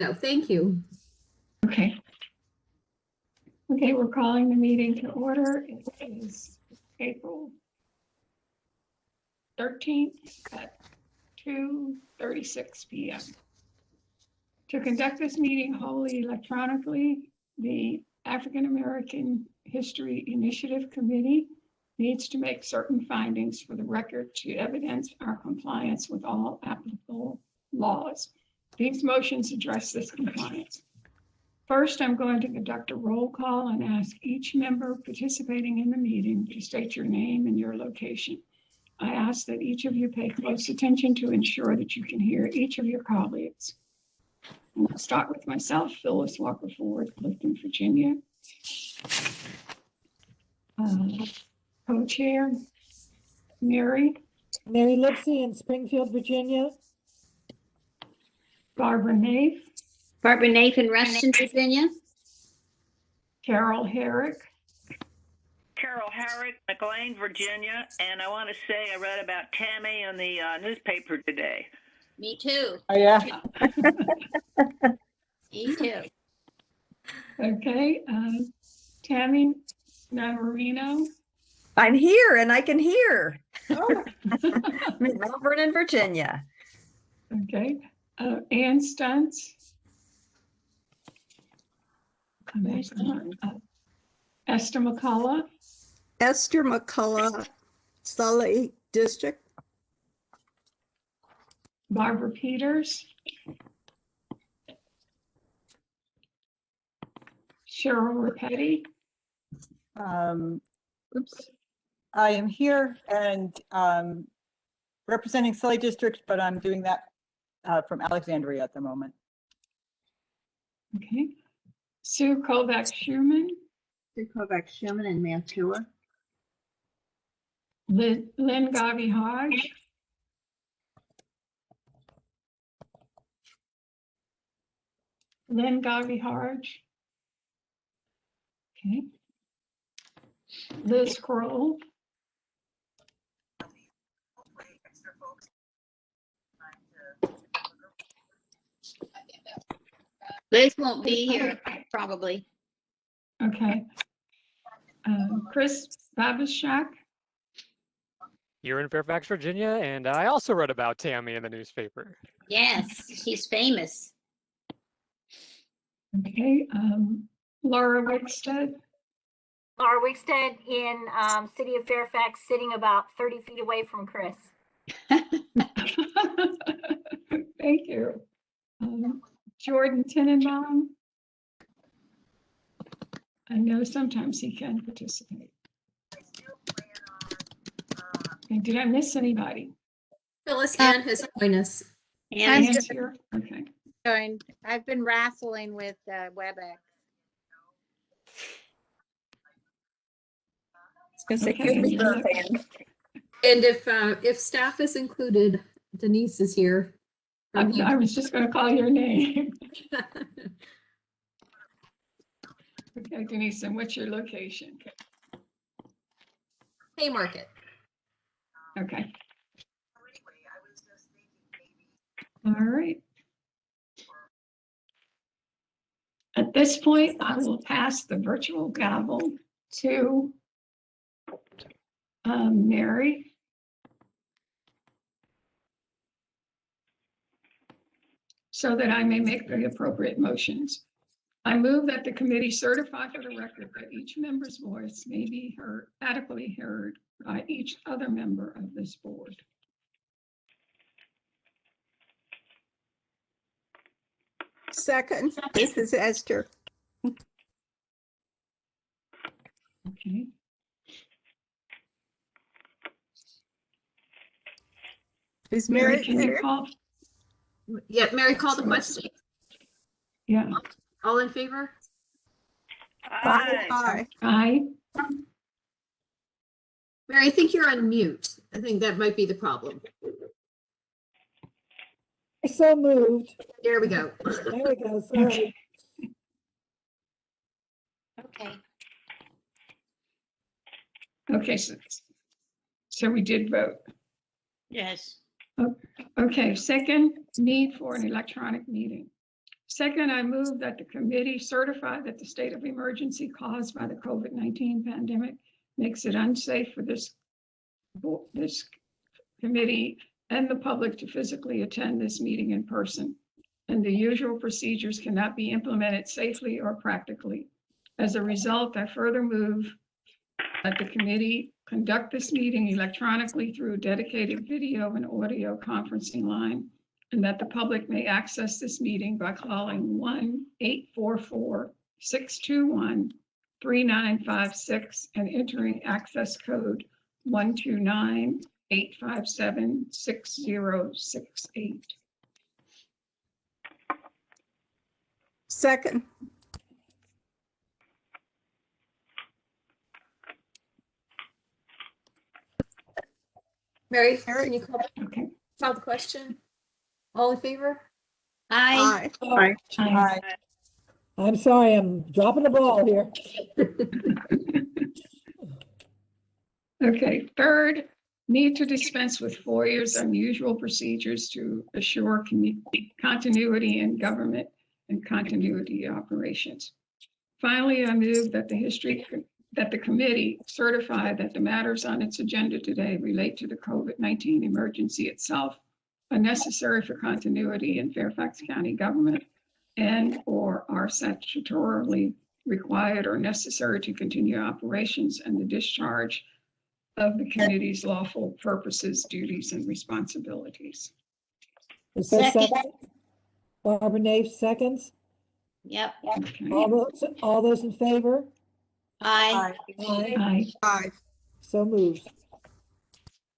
No, thank you. Okay. Okay, we're calling the meeting to order. It is April 13th at 2:36 p.m. To conduct this meeting wholly electronically, the African American History Initiative Committee needs to make certain findings for the record to evidence our compliance with all applicable laws. These motions address this compliance. First, I'm going to conduct a roll call and ask each member participating in the meeting to state your name and your location. I ask that each of you pay close attention to ensure that you can hear each of your colleagues. And I'll start with myself, Phyllis Walker Ford, Clifton, Virginia. Co-chair, Mary Lipsey in Springfield, Virginia. Barbara Naif, Barbara Naif in Reston, Virginia. Carol Herrick, Carol Herrick, McLean, Virginia, and I want to say I read about Tammy in the newspaper today. Me too. Oh, yeah. Me too. okay, Tammy Navarino. I'm here and I can hear. Oh. I'm in Mount Vernon, Virginia. Okay, Ann Stuntz. Esther McCullough. Esther McCullough, Sully District. Barbara Peters. Cheryl Rapetti. I am here and representing Sully District, but I'm doing that from Alexandria at the moment. Okay. Sue Kovacs-Schumann. Sue Kovacs-Schumann in Mantua. Lynn Garvey-Hodge. Lynn Garvey-Hodge. Okay. Liz Kroll. Liz won't be here, probably. Okay. Chris Babishak. You're in Fairfax, Virginia, and I also read about Tammy in the newspaper. Yes, she's famous. Okay. Laura Wickstead. Laura Wickstead in City of Fairfax, sitting about 30 feet away from Chris. Thank you. Jordan Tenenbaum. I know sometimes he can participate. Okay, did I miss anybody? Phyllis Ann has joined us. And Ann's here? Okay. Joined. I've been wrestling with WebEx. Okay. And if staff is included, Denise is here. I was just going to call your name. Okay, Denise, and what's your location? Haymarket. Okay. All right. At this point, I will pass the virtual gavel to Mary. So that I may make the appropriate motions. I move that the committee certify for the record that each member's voice may be heard, adequately heard by each other member of this board. Second, this is Esther. Okay. Is Mary, Mary can you there? call? Yeah, Mary, call the question. Yeah. All in favor? Aye. Aye. Mary, I think you're on mute. I think that might be the problem. So moved. There we go. There we go. Sorry. okay. Okay, so we did vote. Yes. Okay, second, need for an electronic meeting. Second, I move that the committee certify that the state of emergency caused by the COVID-19 pandemic makes it unsafe for this committee and the public to physically attend this meeting in person, and the usual procedures cannot be implemented safely or practically. As a result, I further move that the committee conduct this meeting electronically through a dedicated video and audio conferencing line, and that the public may access this meeting by calling 1-844-621-3956 and entering access code 129-857-6068. Second. Mary, can you Okay. call the question? All in favor? Aye. Aye. Aye. I'm sorry, I'm dropping the ball here. Okay, third, need to dispense with FOIA's unusual procedures to assure continuity in government and continuity operations. Finally, I move that the committee certify that the matters on its agenda today relate to the COVID-19 emergency itself, are necessary for continuity in Fairfax County government, and/or are statutorily required or necessary to continue operations and the discharge of the committee's lawful purposes, duties, and responsibilities. Is there a Second. second? Barbara Nave seconds. Yep. Okay. All those in favor? Aye. Aye. Aye. Aye. So moved.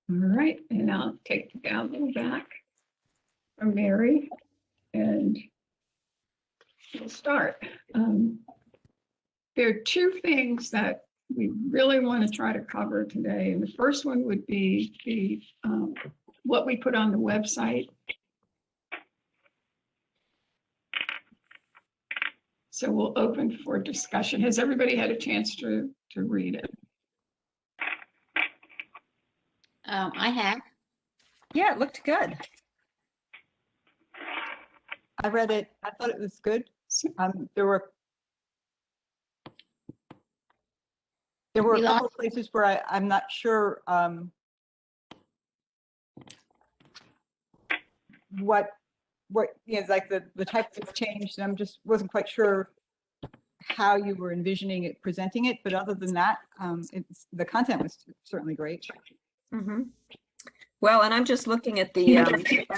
All right, and I'll take the gavel back from Mary, and we'll start. There are two things that we really want to try to cover today, and the first one would be the what we put on the website. So we'll open for discussion. Has everybody had a chance to read it? I have. Yeah, it looked good. I read it. I thought it was good. There were a We couple lost- of places where I'm not sure what like the type was changed, and I'm just wasn't quite sure how you were envisioning it, presenting it. But other than that, the content was certainly great. Mhm. Well, and I'm just looking at the at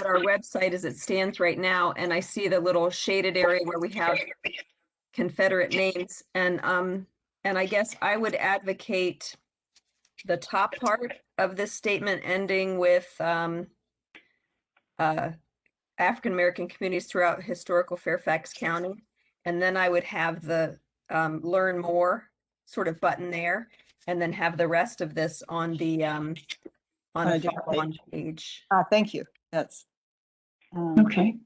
our website as it stands right now, and I see the little shaded area where we have Confederate names, and I guess I would advocate the top part of this statement ending with African American communities throughout historical Fairfax County, and then I would have the learn more sort of button there, and then have the rest of this on the on a different follow-on page. Thank you. That's Okay.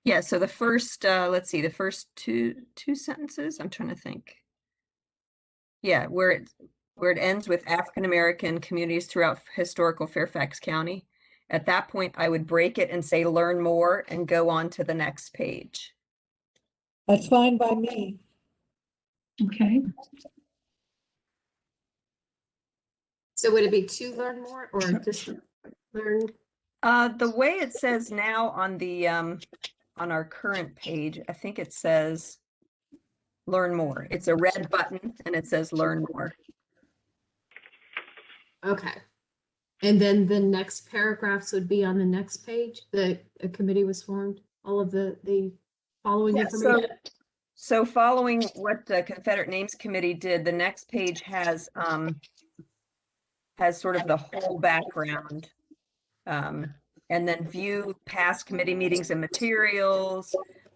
Yeah, so the first, let's see, the first two sentences, I'm trying to think. Yeah, where it ends with African American communities throughout historical Fairfax County. At that point, I would break it and say learn more and go on to the next page. That's fine by me. Okay. So would it be to learn more or just learn? The way it says now on the on our current page, I think it says learn more. It's a red button and it says learn more. Okay. And then the next paragraphs would be on the next page that a committee was formed, all of the following Yeah, information. So following what the Confederate Names Committee did, the next page has sort of the whole background. And then view past committee meetings and materials.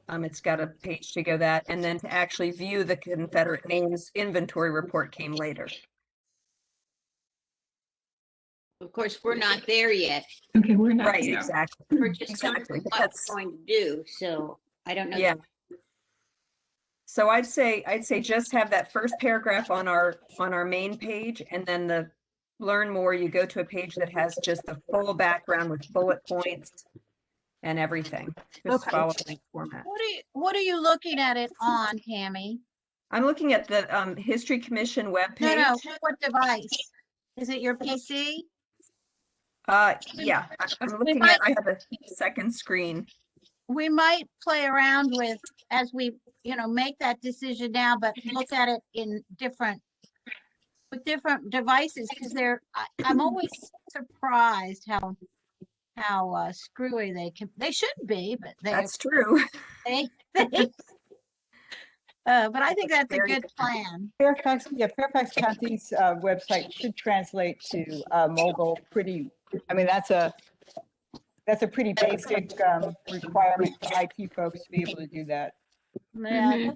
It's got a page to go that, and then to actually view the Confederate Names inventory report came later. Of course, we're not there yet. Okay, we're not Right, there. exactly. We're just Exactly. what That's, we're going to do. So I don't know. yeah. So I'd say just have that first paragraph on our main page, and then learn more, you go to a page that has just the full background with bullet points and everything. Just Okay. follow the link format. What are you looking at it on, Tammy? I'm looking at the History Commission No, webpage. what device? Is it your PC? Yeah, I'm looking at, I have a second screen. We might play around with, as we, make that decision now, but look at it in with different devices, because I'm always surprised how screwy they shouldn't be, but That's true. but I think that's a Very good good. plan. Fairfax County's website should translate to mobile pretty, I mean, that's a pretty basic requirement for IT folks to be able to do that. Yeah,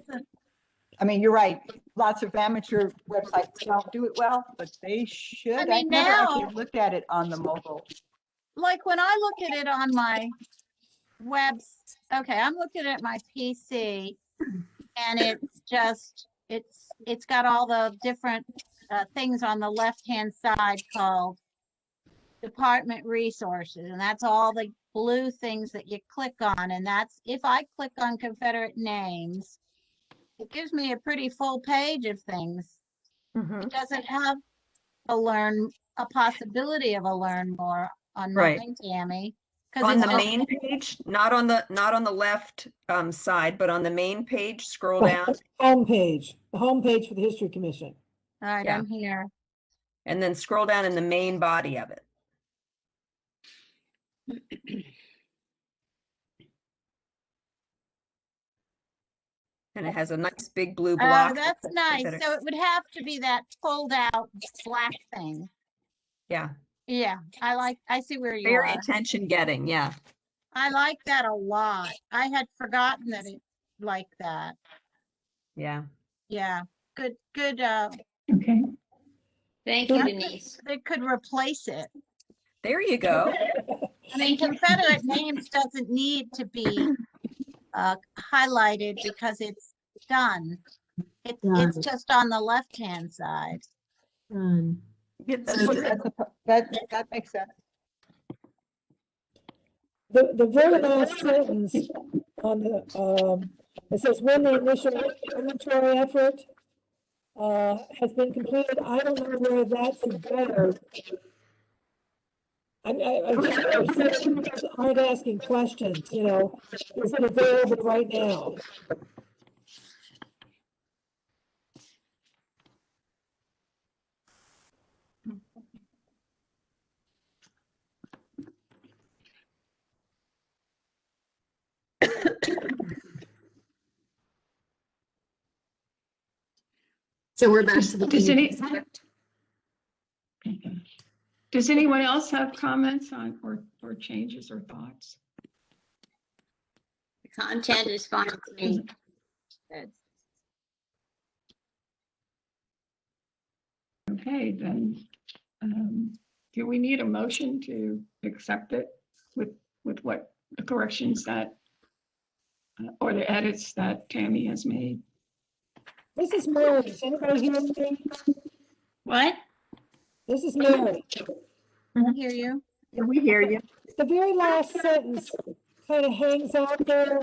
I mean, you're right. Lots of amateur websites don't do it well, but they should. I mean, I've never now- actually looked at it on the mobile. like when I look at it on my okay, I'm looking at my PC, and it's got all the different things on the left-hand side called Department Resources, and that's all the blue things that you click on, and that's, if I click on Confederate names, it gives me a pretty full page of things. Mhm. It doesn't have a possibility of a learn more on Right. mine, Tammy. On the main page, not on the left side, but on the main page, scroll down, Homepage, the homepage for the History Commission. All right, Yeah. I'm here. and then scroll down in the main body of it. And it has a nice big blue block. Oh, that's says nice. Confederate. So it would have to be that pulled out black thing. Yeah, Yeah, I see where you very are. attention getting, yeah. I like that a lot. I had forgotten that it like that. Yeah. Yeah, good. Okay. Thank you, Denise. They could replace it. There you go. I mean, Confederate names doesn't need to be highlighted because it's done. It's just on the left-hand side. Done. Yeah, that's So what- That makes sense. The very last sentence on the, it says, when the initial inventory effort has been completed, I don't know where that's better. I'm saying aren't asking questions, is it available right now? So we're back to the. Does community. Does anyone else have comments on or changes or thoughts? The content is fine with me. Good. Okay, then, do we need a motion to accept it with what the corrections that, or the edits that Tammy has made? This is Mary. Does anybody hear me? What? This is Mary. I hear you. We hear you. The very last sentence kind of hangs out there,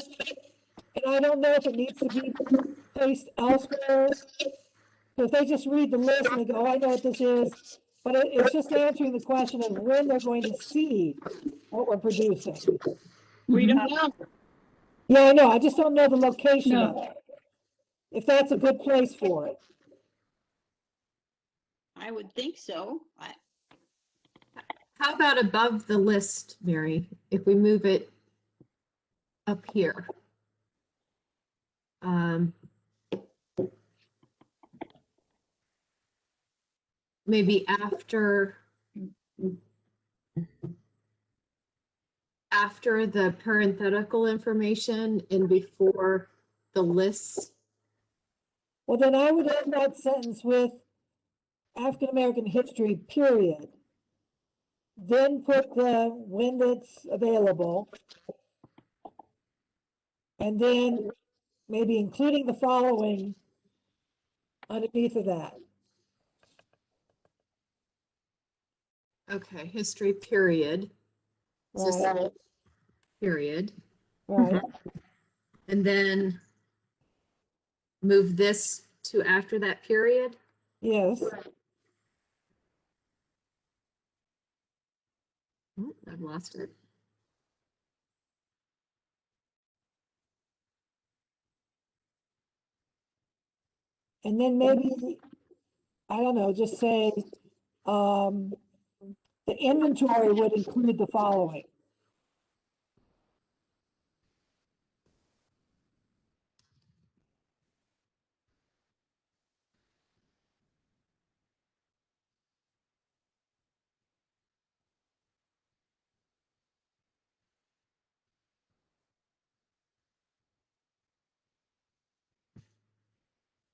and I don't know if it needs to be placed elsewhere. So if they just read the list and they go, oh, I know what this is, but it's just answering the question of when they're going to see what we're producing. We don't know. Yeah, I know. I just don't know the location No. of it. If that's a good place for it. I would think so. How about above the list, Mary, if we move it up here? Maybe after the parenthetical information and before the lists. Well, then I would end that sentence with African American history, period. Then put the when that's available. And then maybe including the following underneath of that. Okay, history period. Is this Right, period? right. And then move this to after that period? Yes. Oh, I've lost it. And then maybe, I don't know, just say, the inventory would include the following.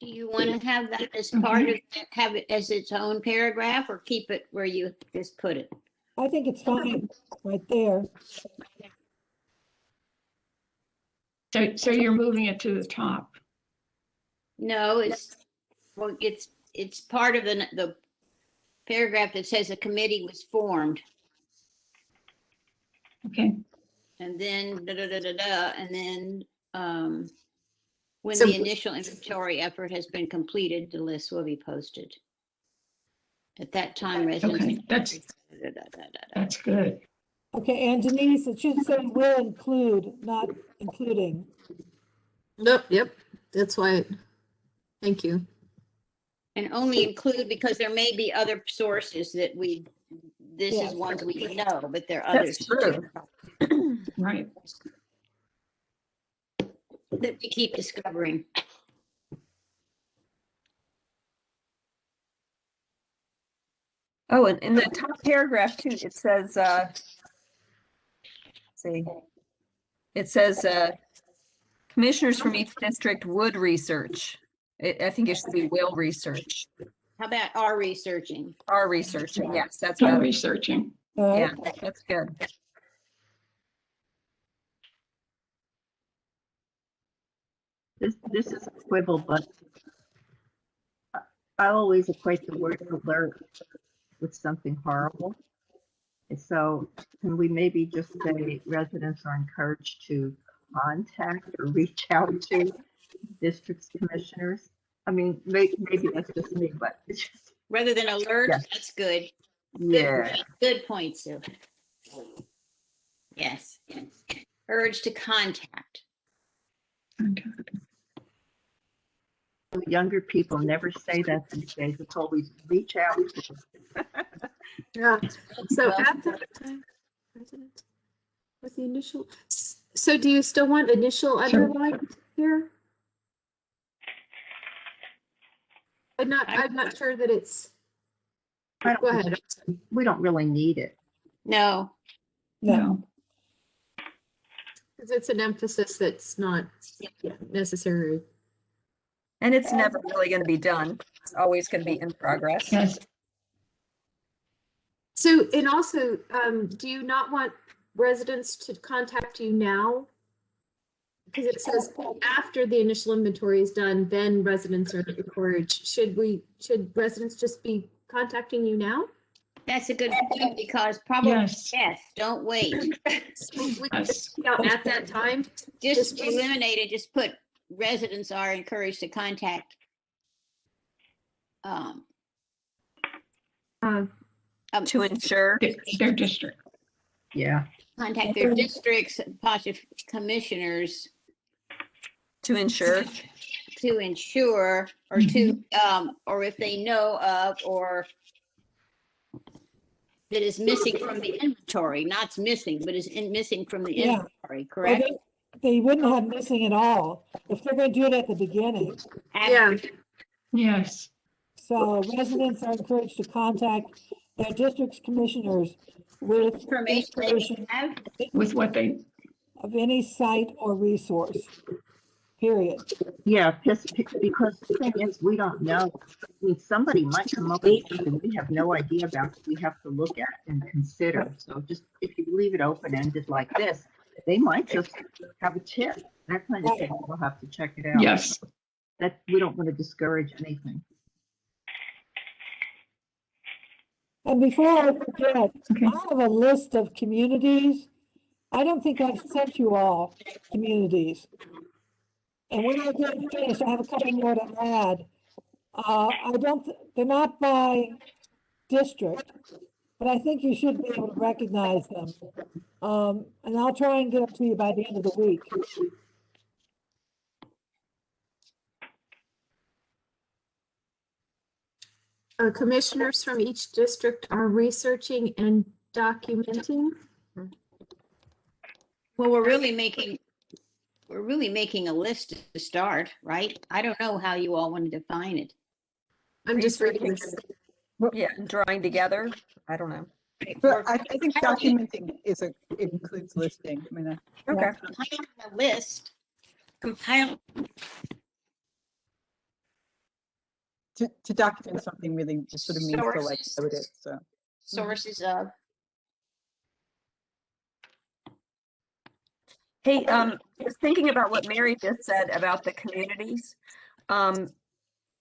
Do you want to have that as part of, have it as its own paragraph, or keep it where you just put it? I think it's fine right there. So you're moving it to the top. No, well, it's part of the paragraph that says a committee was formed, Okay. and then and then when So- the initial inventory effort has been completed, the list will be posted. At that time, residents. Okay, that's good. Okay, and Denise, it should say will include, not including. Nope, yep, that's why, thank you. And only include because there may be other sources that this Yes. is ones we know, but there are others. That's true. Right. That we keep discovering. Oh, and in the top paragraph too, it says, let's see, it says, commissioners from each district would research. I think it should be will research, How about our researching? are researching. Yes, that's Start better. researching. Yeah, Right? that's good. This is a quibble, but I always equate the word alert with something horrible. And so can we maybe just say residents are encouraged to contact or reach out to district's commissioners? I mean, maybe that's just me, but it's just, Rather than alert, Yeah. that's good. yeah. Good point, Sue. Yes. Urge to contact. Okay. Younger people never say that these days. It's always reach out. Yeah, so Well, at that time, president, with the initial, so do you still want initial underlined here? I'm not sure that it's, I go don't- ahead. We don't really need it. No, No. Because it's an emphasis that's not necessary. And it's never really going to be done. It's always going to be in progress. Yes. So, and also, do you not want residents to contact you now? Because it says after the initial inventory is done, then residents are encouraged. Should residents just be contacting you now? that's a good point because probably, Yes. yes, don't wait. We can Yes. you know, at that time. Just Just- eliminate it, just put residents are encouraged to contact. To ensure. Their district. Yeah. Contact their districts, possibly commissioners To ensure. to ensure, or to, or if they know of, or that is missing from the inventory, not missing, but is missing from the Yeah. inventory, Or correct? they wouldn't have missing at all if they're going to do it at the beginning. Yeah, Yes. So residents are encouraged to contact their district's commissioners with Information they information have. With what they, of any site or resource, period. Yeah, because the thing is, we don't know. I mean, somebody might come up with something we have no idea about that we have to look at and consider. So just if you leave it open-ended like this, they might just have a tip. That kind of thing. We'll have to check it out. yes. That we don't want to discourage anything. And before I forget, Okay. I have a list of communities. I don't think I've sent you all communities. And when I get finished, I have a couple more to add. I don't, they're not by district, but I think you should be able to recognize them. And I'll try and get them to you by the end of the week. Commissioners from each district are researching and documenting. Well, we're really making a list to start, right? I don't know how you all want to define it. I'm just reading this. Yeah, drawing together. I don't know. But I think documenting includes listing. I mean, Okay. Compiling a list, compile, to document something really just sort of means to like Sources. code it. So sources of. Hey, I was thinking about what Mary just said about the communities.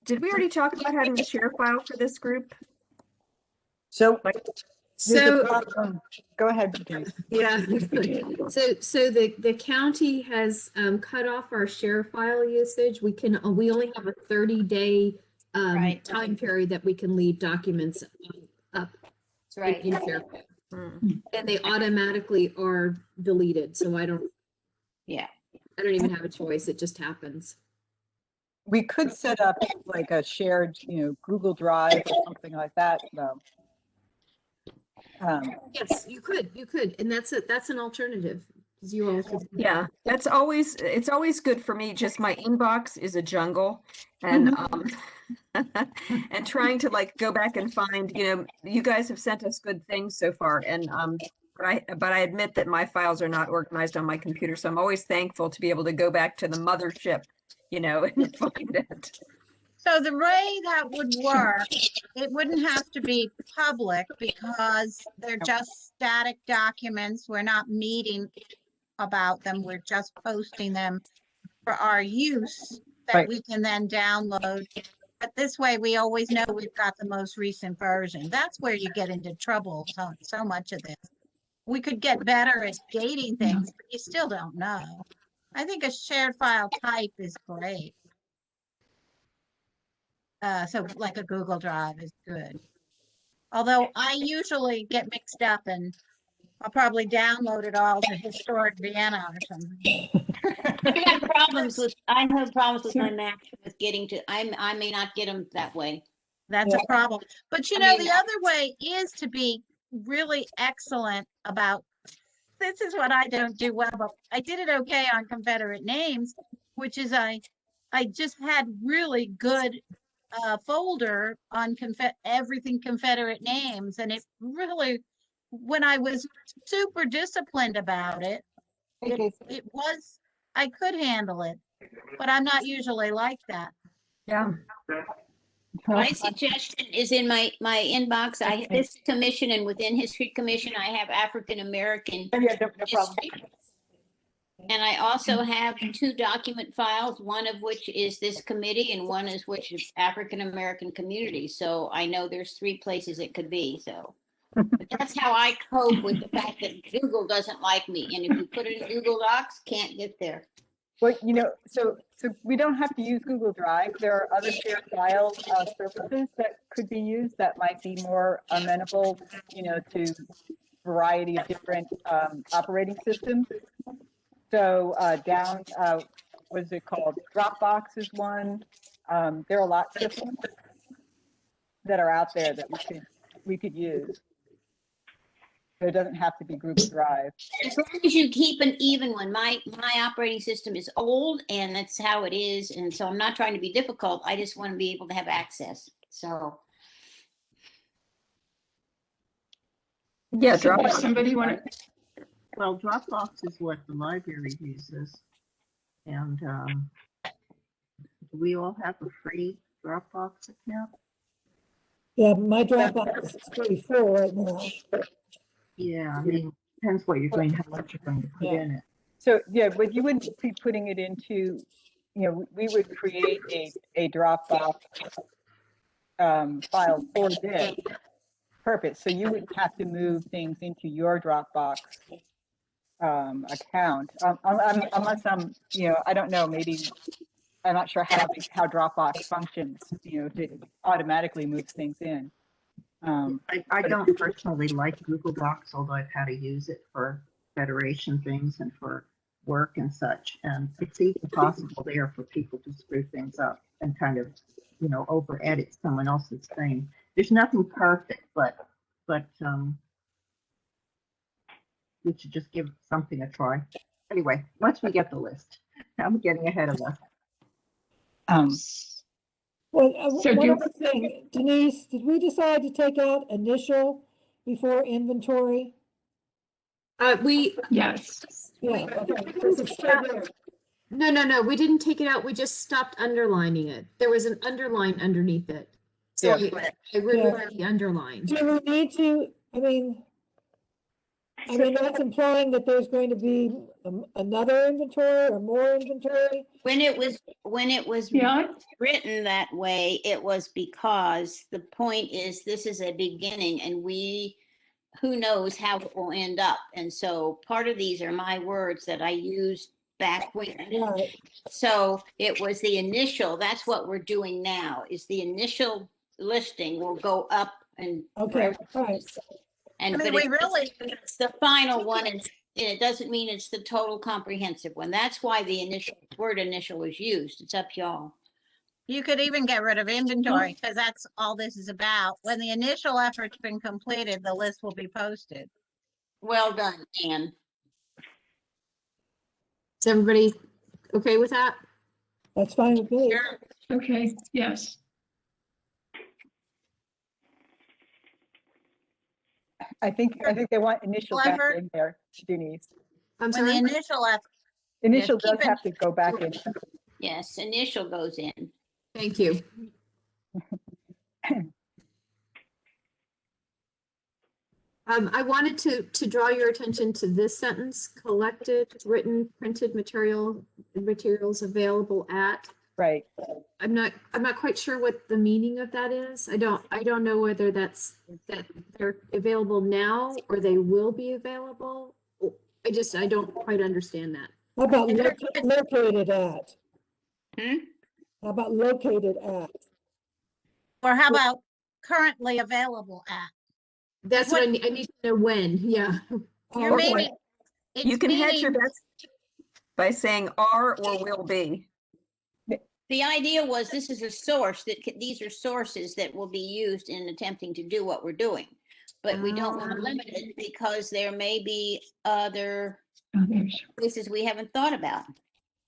Did we already talk about having a share file for this group? so So, go ahead, Denise. yeah. So the county has cut off our share file usage. We only have a 30-day Right. time period that we can leave documents up That's right. in Fairfax. And they automatically are deleted. So I don't even have a choice. It just happens. We could set up like a shared, Google Drive or something like that, though. Yes, you could, and that's an alternative. 'Cause you all could- Yeah, it's always good for me. Just my inbox is a jungle, and and trying to like go back and find, you guys have sent us good things so far, and but I admit that my files are not organized on my computer, so I'm always thankful to be able to go back to the mothership, and find it. So the way that would work, it wouldn't have to be public because they're just static documents. We're not meeting about them. We're just posting them for our use that Right. we can then download. But this way, we always know we've got the most recent version. That's where you get into trouble, so much of this. We could get better at dating things, but you still don't know. I think a shared file type is great. So like a Google Drive is good. Although I usually get mixed up and I'll probably download it all to historic Vienna or something. I have problems with my Mac with getting to, I may not get them that way. That's a problem. But I mean, the other way is to be really excellent about, this is what I don't do well, but I did it okay on Confederate names, which is I just had really good folder on everything Confederate names. And it really, when I was super disciplined about it, it was, I could handle it, but I'm not usually like that. Yeah. My suggestion is in my inbox. I have this commission, and within History Commission, I have African American history. And I also have 2 document files, one of which is this committee and one is which is African American community. So I know there's 3 places it could be. So but that's how I cope with the fact that Google doesn't like me. And if you put it in Google Docs, can't get there. Well, so we don't have to use Google Drive. There are other shared file services that could be used that might be more amenable, to variety of different operating systems. So what is it called? Dropbox is one. There are a lot of systems that are out there that we could use. So it doesn't have to be Google Drive. As long as you keep an even one. My operating system is old and that's how it is. And so I'm not trying to be difficult. I just want to be able to have access. So. Yeah, Dropbox. Somebody want to? Well, Dropbox is what the library uses. And do we all have a free Dropbox account? Yeah, my Dropbox is pretty full right now. Yeah, I mean, depends what how much you're going to put in it. So, but you wouldn't be putting it into, we would create a Dropbox file for this. purpose. So you wouldn't have to move things into your Dropbox account, unless I don't know, maybe I'm not sure how Dropbox functions, if it automatically moves things in. I don't personally like Google Docs, although I've had to use it for Federation things and for work and such. And it's even possible there for people to screw things up and kind of, over edit someone else's thing. There's nothing perfect, but we should just give something a try. Anyway, once we get the list, I'm getting ahead of us. Well, So one do- other thing, Denise, did we decide to take out initial before inventory? Yes. Yeah, okay, because it's still there. No, we didn't take it out. We just stopped underlining it. There was an underline underneath it. So Yeah. I removed the underline. Do we need to, I mean, that's implying that there's going to be another inventory or more inventory? When it was Yeah, written that way, it was because the point is this is a beginning and who knows how it will end up. And so part of these are my words that I used back when. Right. So it was the initial, that's what we're doing now, is the initial listing will go up and. Okay, all right. And I mean, but we really, it's the final one, and it doesn't mean it's the total comprehensive one. That's why the word initial is used. It's up to y'all. you could even get rid of inventory because that's all this is about. When the initial effort's been completed, the list will be posted. Well done, Anne. Is everybody okay with that? That's fine with me. okay, yes. I think they want initial back Clever. in there, Denise. I'm When the sorry. initial effort, Initial does keep it- have to go back in. Yes, initial goes in. Thank you. I wanted to draw your attention to this sentence: collected, written, printed materials available at. Right. I'm not quite sure what the meaning of that is. I don't know whether that they're available now or they will be available. I don't quite understand that. How about located at? Hmm? How about located at? or how about currently available at? That's what I need to know when. Yeah. You're Okay. meaning, You it's can hedge your meaning, bets by saying are or will be. The idea was this is a source these are sources that will be used in attempting to do what we're doing. But we don't want to limit it because there may be other Oh, there's- places we haven't thought about.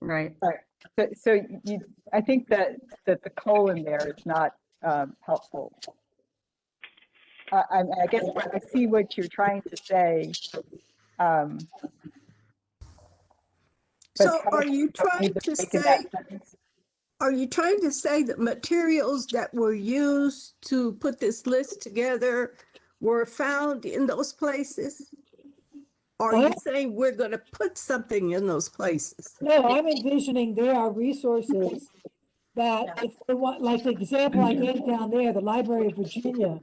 Right. So I think that the colon there is not helpful. I guess I see what you're trying to say. So are you trying to say, that materials that were used to put this list together were found in those places? Or are you saying we're going to put something in those places? No, I'm envisioning there are resources that if they want, like the example I gave down there, the Library of Virginia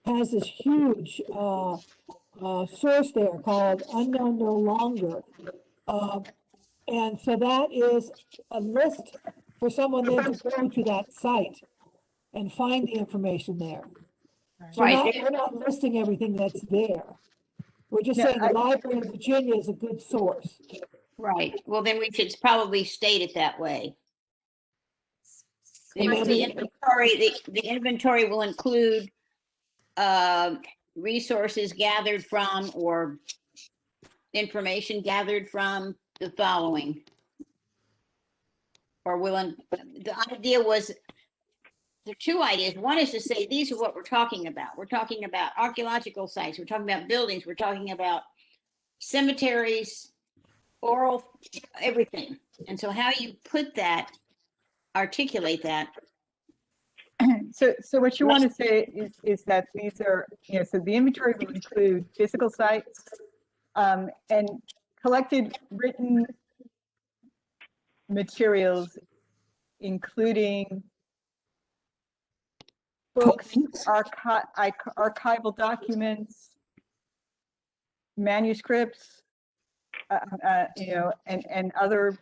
has this huge source there called Unknown No Longer. And so that is a list for someone then to go to that site and find the information there. So Right. we're not listing everything that's there. We're just No, saying the Library of Virginia is a good source. Right. Well, then we should probably state it that way. The inventory will include resources gathered from or information gathered from the following. Or the idea was, there are two ideas. One is to say, these are what we're talking about. We're talking about archaeological sites. We're talking about buildings. We're talking about cemeteries, oral, everything. And so how you put that, articulate that. So what you want to say is that these are, so the inventory will include physical sites and collected written materials, including books, archival documents, manuscripts, and other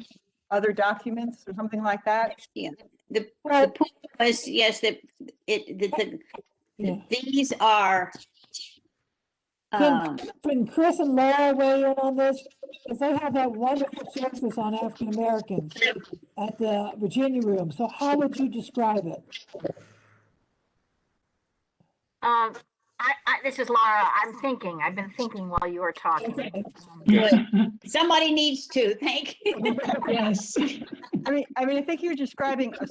documents or something like that. Yeah. The point was, yes, these are. Can Chris and Laura weigh in on this? Because they have that wonderful sources on African Americans at the Virginia Room. So how would you describe it? This is Laura. I've been thinking while you were talking. Okay. Good. Somebody needs to. Thank you. Yes. I think you're describing a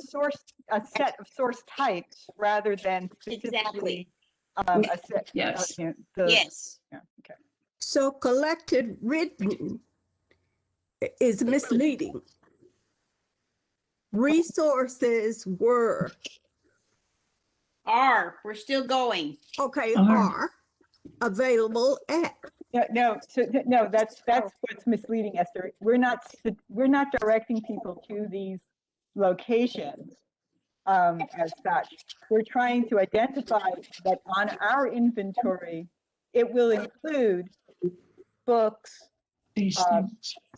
set of source types rather than Exactly. a set. Yes. Yes. Yeah, okay. So collected written is misleading. Resources were. We're still going. Okay, are available at. No, that's what's misleading, Esther. We're not directing people to these locations as such. We're trying to identify that on our inventory, it will include books,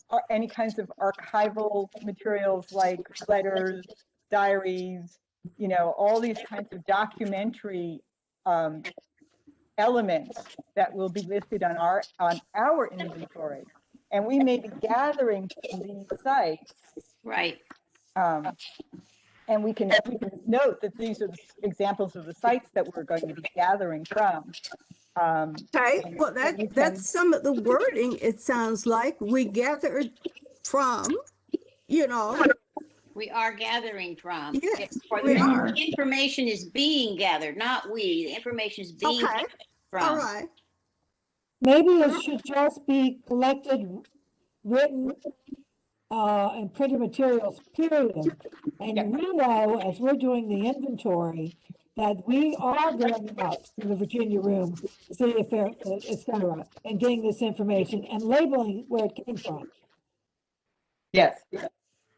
or any kinds of archival materials like letters, diaries, all these kinds of documentary elements that will be listed on our inventory. And we may be gathering from these sites. Right. And we can note that these are the examples of the sites that we're going to be gathering from. Okay, well, that's some of the wording. It sounds like we gathered from, We are gathering from. Yes, The information is being gathered, not we. The information is being gathered from. All right. Maybe it should just be collected, written, and printed materials, period. And we know, as we're doing the inventory, that we are going out to the Virginia Room, City of Fairfax, et cetera, and getting this information and labeling where it came from. Yes.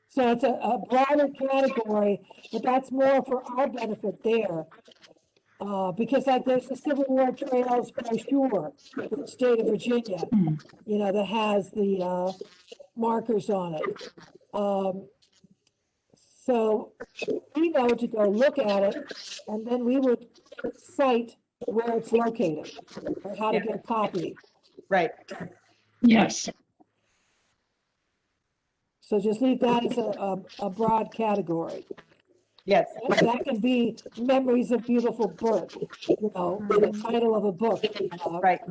So it's a broader category, but that's more for our benefit there. Because like there's the Civil War Trails brochure for the state of Virginia, that has the markers on it. So we know to go look at it, and then we would cite where it's located or how to get a copy. Right. Yes. So just leave that as a broad category. Yes. That can be memories of beautiful birth, the title of a book. Right.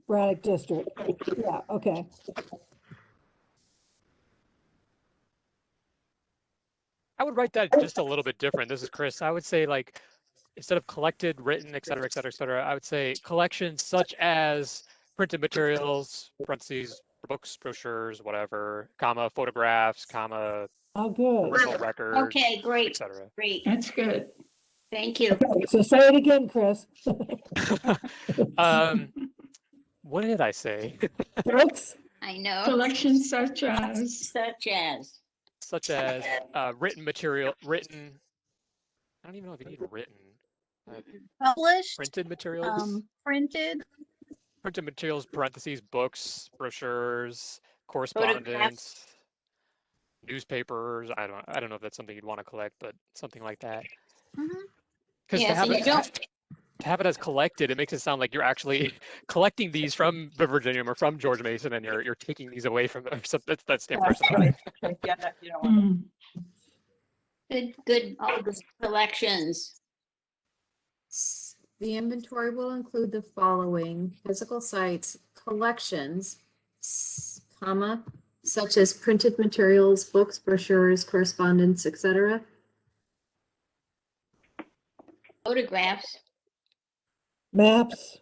Braddock District. Yeah, okay. I would write that just a little bit different. This is Chris. I would say, like, instead of collected, written, et cetera, et cetera, et cetera, I would say collections such as printed materials, parentheses, books, brochures, whatever, comma, photographs, comma, Oh, good. original records, Okay, great. etc. Great. That's good. Thank you. So say it again, Chris. What did I say? Books? I know. Collections such as. Such as written material, written. I don't even know if you need written. Published, Printed materials. printed, Printed materials, parentheses, books, brochures, correspondence, newspapers. I don't know if that's something you'd want to collect, but something like that. Because Yeah, so you don't. to have it as collected, it makes it sound like you're actually collecting these from the Virginia or from George Mason, and you're taking these away from them. So that's the impression. Right. Yeah, you don't want Good. All the collections. The inventory will include the following: physical sites, collections, comma, such as printed materials, books, brochures, correspondence, etc. Photographs. Maps.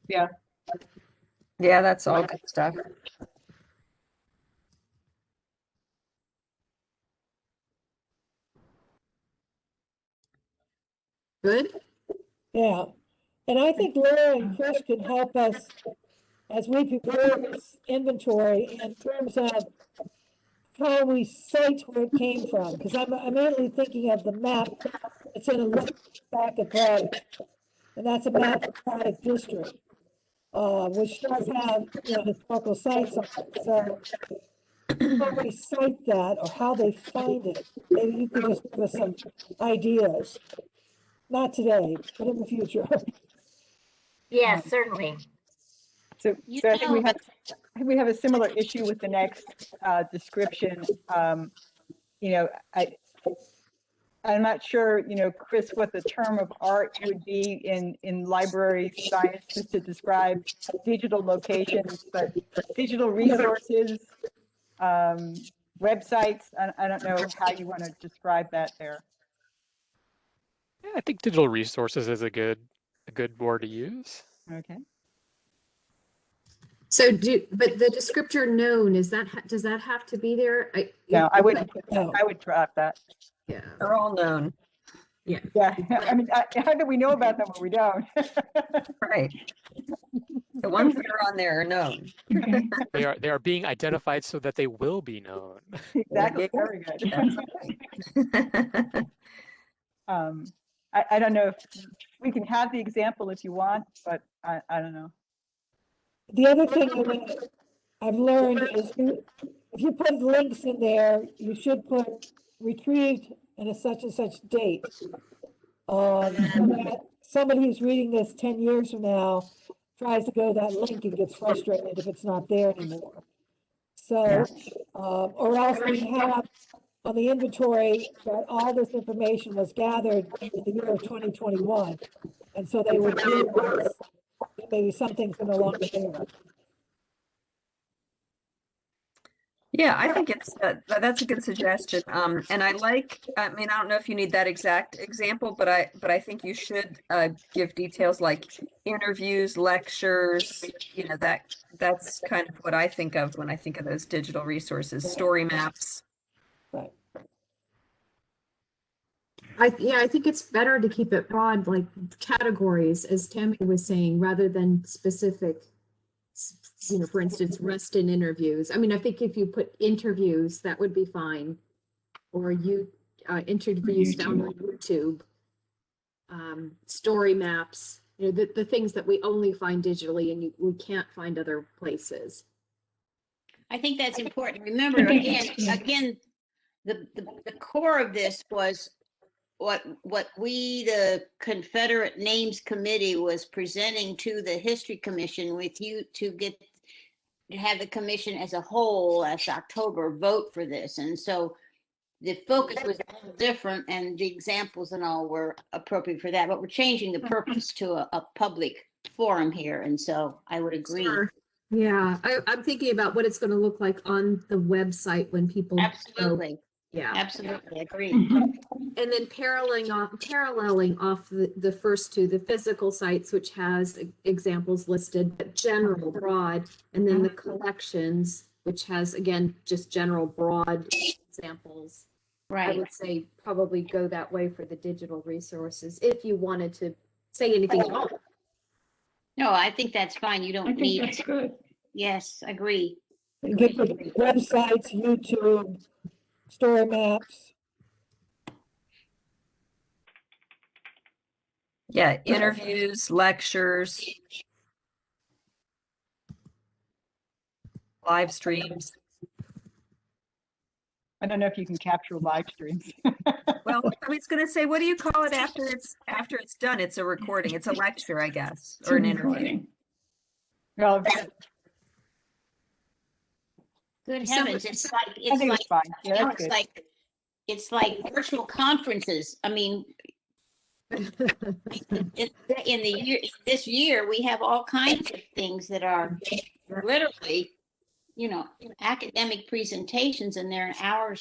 Yeah, that's all good stuff. Good? Yeah. And I think Laura and Chris can help us as we prepare this inventory in terms of how we cite where it came from. Because I'm immediately thinking of the map It's in a little packet Braddock, and that's a map of Braddock district, which does have, historical sites on it. So how they cite that or how they find it, maybe you could just give us some ideas. Not today, but in the future. Yes, certainly. So, You so I think know, we have a similar issue with the next description. I'm not sure, Chris, what the term of art would be in library science just to describe digital locations, but digital resources, websites. I don't know how you want to describe that there. Yeah, I think digital resources is a good word to use. Okay. So but the descriptor known, does that have to be there? No, I would drop that. Yeah. They're all known. Yeah. Yeah, I mean, how do we know about them when we don't? Right. The ones that are on there are known. Okay. They are being identified so that they will be known. Exactly, very good. That's I don't know if we can have the example if you want, but I don't know. The other thing I've learned is if you put links in there, you should put retrieved in a such and such date. So that somebody who's reading this 10 years from now tries to go to that link and gets frustrated if it's not there anymore. So, or else we have on the inventory that all this information was gathered in the year of 2021. And so they would realize that maybe something's no longer there. Yeah, I think that's a good suggestion. And I mean, I don't know if you need that exact example, but I think you should give details like interviews, lectures, that's kind of what I think of when I think of those digital resources, story maps. Right. I think it's better to keep it broad, like categories, as Tammy was saying, rather than specific. For instance, rest in interviews. I mean, I think if you put interviews, that would be fine. Or interviews found on YouTube, story maps, the things that we only find digitally and we can't find other places. I think that's important. Remember, again, the core of this was what we, the Confederate Names Committee, was presenting to the History Commission with you to have the commission as a whole, as October, vote for this. And so the focus was a little different and the examples and all were appropriate for that, but we're changing the purpose to a public forum here. And so I would agree. Sure. Yeah, I'm thinking about what it's going to look like on the website when people Absolutely. Yeah, absolutely agree. And then paralleling off the first two, the physical sites, which has examples listed, but general, broad, and then the collections, which has, again, just general, broad examples. Right. I would say probably go that way for the digital resources if you wanted to say anything else. No, I think that's fine. You don't need. That's good. Yes, agree. Get the websites, YouTube, story maps. Yeah, interviews, lectures, live streams. I don't know if you can capture live streams. Well, I was going to say, what do you call it after it's done? It's a recording. It's a lecture, I guess, or an interview. Well, Good heavens, it's like I think it's fine. Yeah, that's good. It's like virtual conferences. I mean, in the year this year we have all kinds of things that are literally, academic presentations, and they're an hour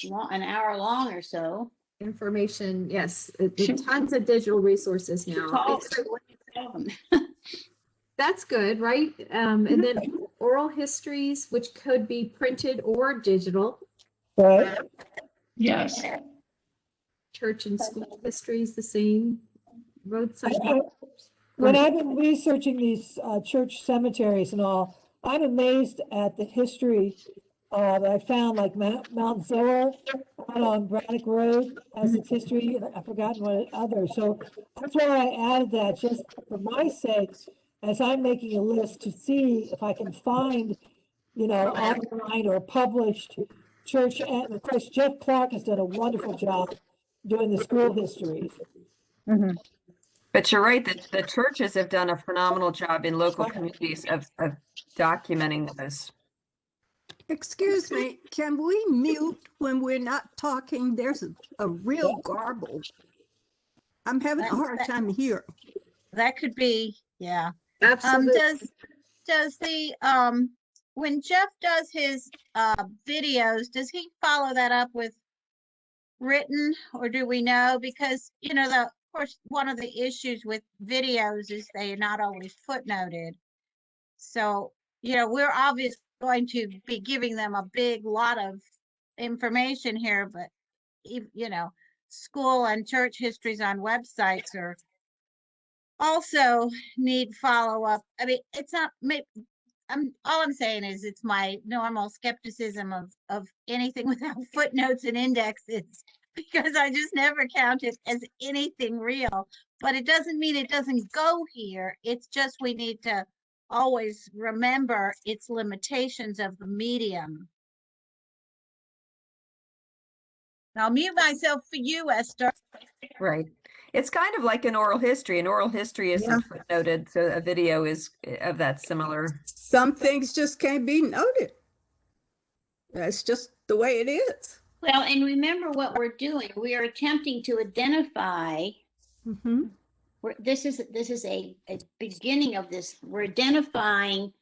long or so. Information, yes, tons of digital resources now. That's good, right? And then oral histories, which could be printed or digital. Right. Yes. Church and school histories, the same. Roadside. When I've been researching these church cemeteries and all, I'm amazed at the history that I found, like Mount Zoar out on Braddock Road has its history, and I've forgotten what others. So that's why I added that, just for my sake, as I'm making a list to see if I can find, online or published church. And of course, Jeff Clark has done a wonderful job doing the school histories. Mhm. But you're right that the churches have done a phenomenal job in local communities of documenting this. Excuse me, can we mute when we're not talking? There's a real garble. I'm having a hard time hearing. That could be, yeah. Absolutely. Does the, when Jeff does his, videos, does he follow that up with written, or do we know? Because, of course, one of the issues with videos is they are not always footnoted. So, we're obviously going to be giving them a big lot of information here, but, school and church histories on websites are also need follow-up. I mean, it's not, all I'm saying is it's my normal skepticism of anything without footnotes and indexes, because I just never count it as anything real. But it doesn't mean it doesn't go here. It's just we need to always remember its limitations of the medium. I'll mute myself for you, Esther. Right. It's kind of like an oral history. An oral history isn't footnoted, so a video is of that similar. Some things just can't be noted. That's just the way it is. Well, and remember what we're doing. We are attempting to identify. This is a beginning of this. We're identifying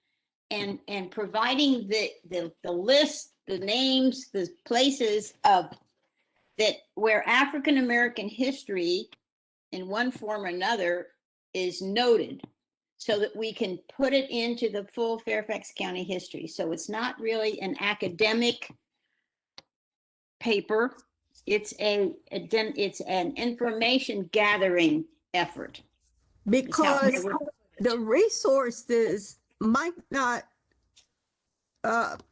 and providing the list, the names, the places of that where African American history in one form or another is noted, so that we can put it into the full Fairfax County history. So it's not really an academic paper. It's an information gathering effort. Because the resources might not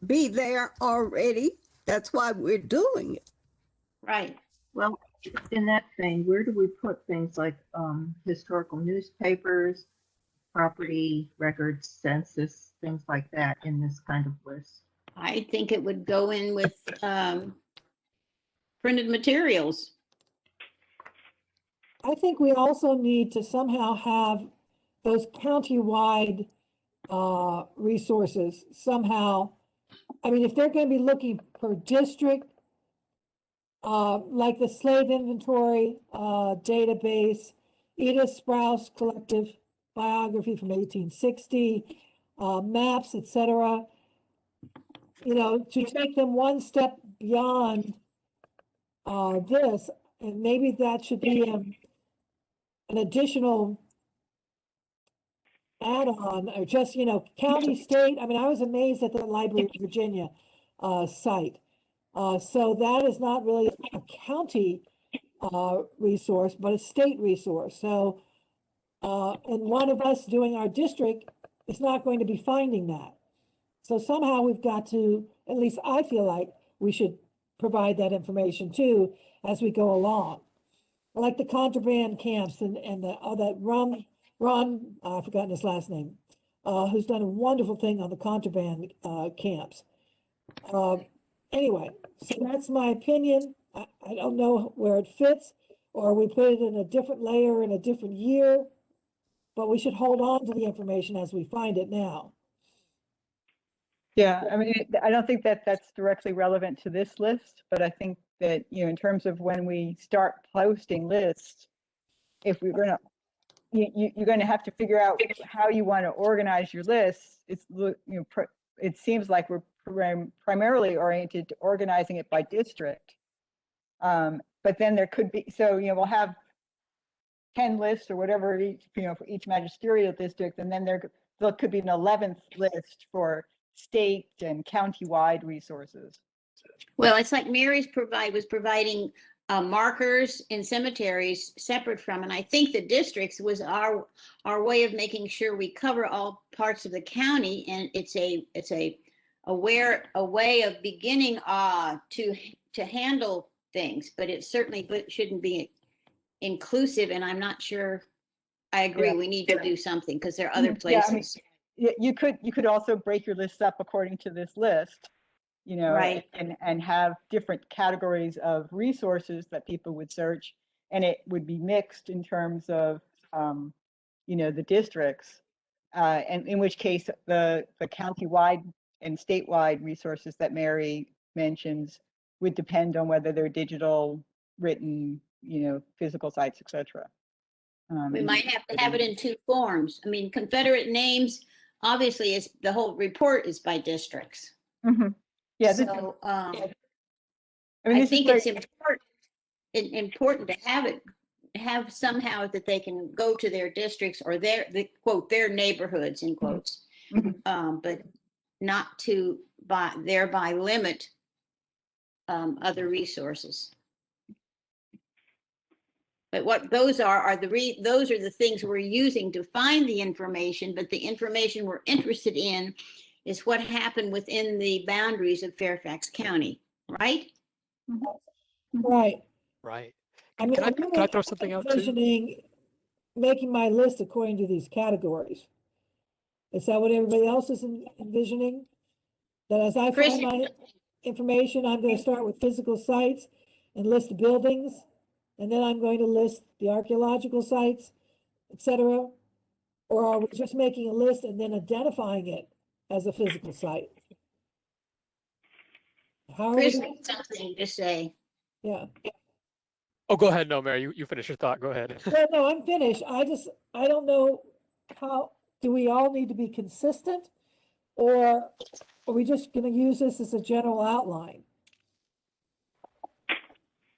be there already. That's why we're doing it. Right. Well, in that vein, where do we put things like historical newspapers, property records, census, things like that in this kind of list? I think it would go in with printed materials. I think we also need to somehow have those county-wide resources somehow. I mean, if they're going to be looking per district, like the slave inventory database, Edith Sprouse collective biography from 1860, maps, etc. To take them one step beyond this, and maybe that should be an additional add-on, or just, county, state. I mean, I was amazed at the Library of Virginia site. So that is not really a county resource, but a state resource. So, and one of us doing our district is not going to be finding that. So somehow we've got to, at least I feel like we should provide that information too as we go along. Like the contraband camps and that Ron, I've forgotten his last name, who's done a wonderful thing on the contraband camps. Anyway, so that's my opinion. I don't know where it fits, or we put it in a different layer in a different year, but we should hold on to the information as we find it now. Yeah, I mean, I don't think that that's directly relevant to this list, but I think that, in terms of when we start posting lists, if we're going to, you're going to have to figure out how you want to organize your lists. It seems like we're primarily oriented to organizing it by district. But then there could be, we'll have 10 lists or whatever each, for each magisterial district, and then there could be an 11th list for state and county-wide resources. Well, it's like Mary's was providing markers in cemeteries separate from, and I think the districts was our way of making sure we cover all parts of the county, and it's a a way of beginning to handle things, but it certainly shouldn't be inclusive. And I'm not sure. I agree. Yeah. We need to do something because there are other Yeah, I mean, places. you could also break your lists up according to this list, you know, Right. and have different categories of resources that people would search, and it would be mixed in terms of, you know, the districts, and in which case the county-wide and statewide resources that Mary mentions would depend on whether they're digital, written, you know, physical sites, etc. We might have to have it in two forms. I mean, Confederate names, obviously, is the whole report is by districts. Mm-hmm. Yeah. So I I think it's important to have somehow that they can go to their districts or their neighborhoods in quotes, but not to thereby limit other resources. But what those are those are the things we're using to find the information, but the information we're interested in is what happened within the boundaries of Fairfax County, right? Right. Right. I mean, Can I'm I throw something out too? envisioning making my list according to these categories. Is that what everybody else is envisioning? That as I Chris, find my information, I'm going to start with physical sites and list buildings, and then I'm going to list the archaeological sites, etc. Or are we just making a list and then identifying it as a physical site? How are we? Chris has something to say. Yeah. Oh, go ahead. No, Mary, you finish your thought. Go ahead. Well, no, I'm finished. I don't know how, do we all need to be consistent? Or are we just going to use this as a general outline?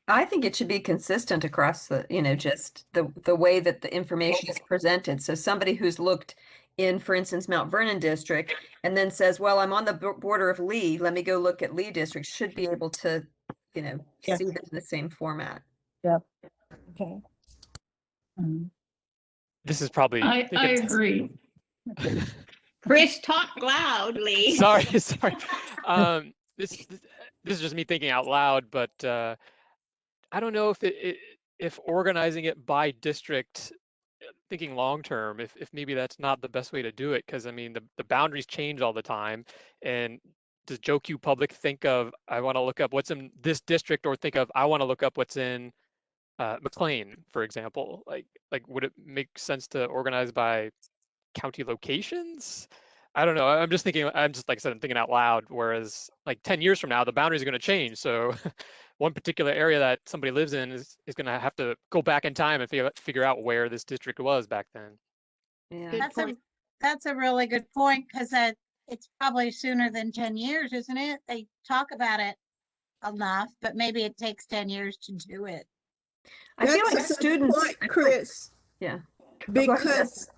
I think it should be consistent across the, you know, just the way that the information is presented. So somebody who's looked in, for instance, Mount Vernon district, and then says, well, I'm on the border of Lee, let me go look at Lee district, should be able to, you know, see it in the same format. Yeah. Okay. This is probably. I agree. Chris, talk loudly. Sorry. This is just me thinking out loud, but I don't know if organizing it by district, thinking long term, if maybe that's not the best way to do it, because I mean the boundaries change all the time. And does Joe Q Public think of I want to look up what's in this district, or think of I want to look up what's in McLean, for example? Like would it make sense to organize by county locations? I don't know. I'm just thinking, I'm just, like I said, I'm thinking out loud, whereas like 10 years from now, the boundaries are going to change. So one particular area that somebody lives in is going to have to go back in time and figure out where this district was back then. Yeah. That's a really good point, because it's probably sooner than 10 years, isn't it? They talk about it enough, but maybe it takes 10 years to do it. I feel like That's a good students, point, Chris. yeah. Because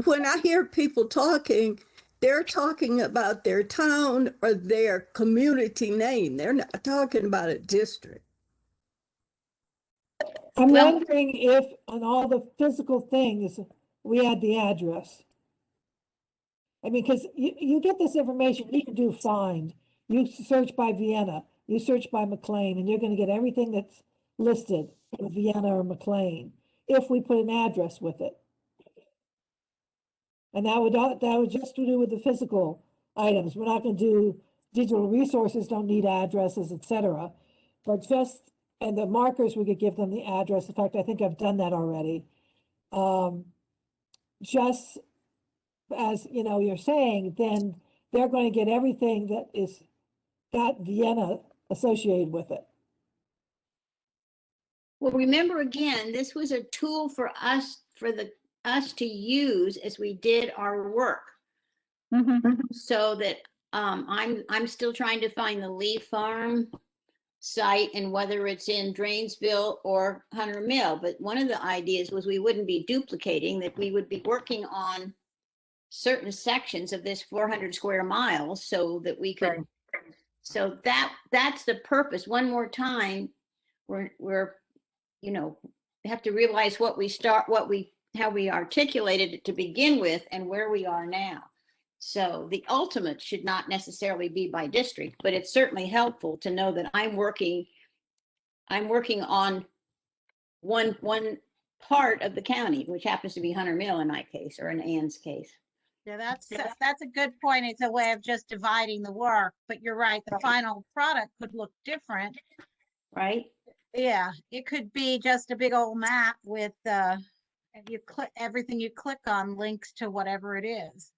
when I hear people talking, they're talking about their town or their community name. They're not talking about a district. I'm wondering if on all the physical things, we add the address. I mean, because you get this information, you can do find. You search by Vienna, you search by McLean, and you're going to get everything that's listed with Vienna or McLean if we put an address with it. And that would just do with the physical items. We're not going to do digital resources, don't need addresses, etc. But just, and the markers, we could give them the address. In fact, I think I've done that already. Just as you know, you're saying, then they're going to get everything that is got Vienna associated with it. Well, remember again, this was a tool for us to use as we did our work. So that I'm still trying to find the Lee Farm site, and whether it's in Drainsville or Hunter Mill. But one of the ideas was we wouldn't be duplicating, that we would be working on certain sections of this 400 square miles, so that we could. So that's the purpose. One more time, we're you know, we have to realize how we articulated it to begin with and where we are now. So the ultimate should not necessarily be by district, but it's certainly helpful to know that I'm working on one part of the county, which happens to be Hunter Mill in my case, or in Ann's case. Yeah, that's a good point. It's a way of just dividing the work, but you're right, the final product could look different. Right? Yeah, it could be just a big old map with you click everything you click on links to whatever it is.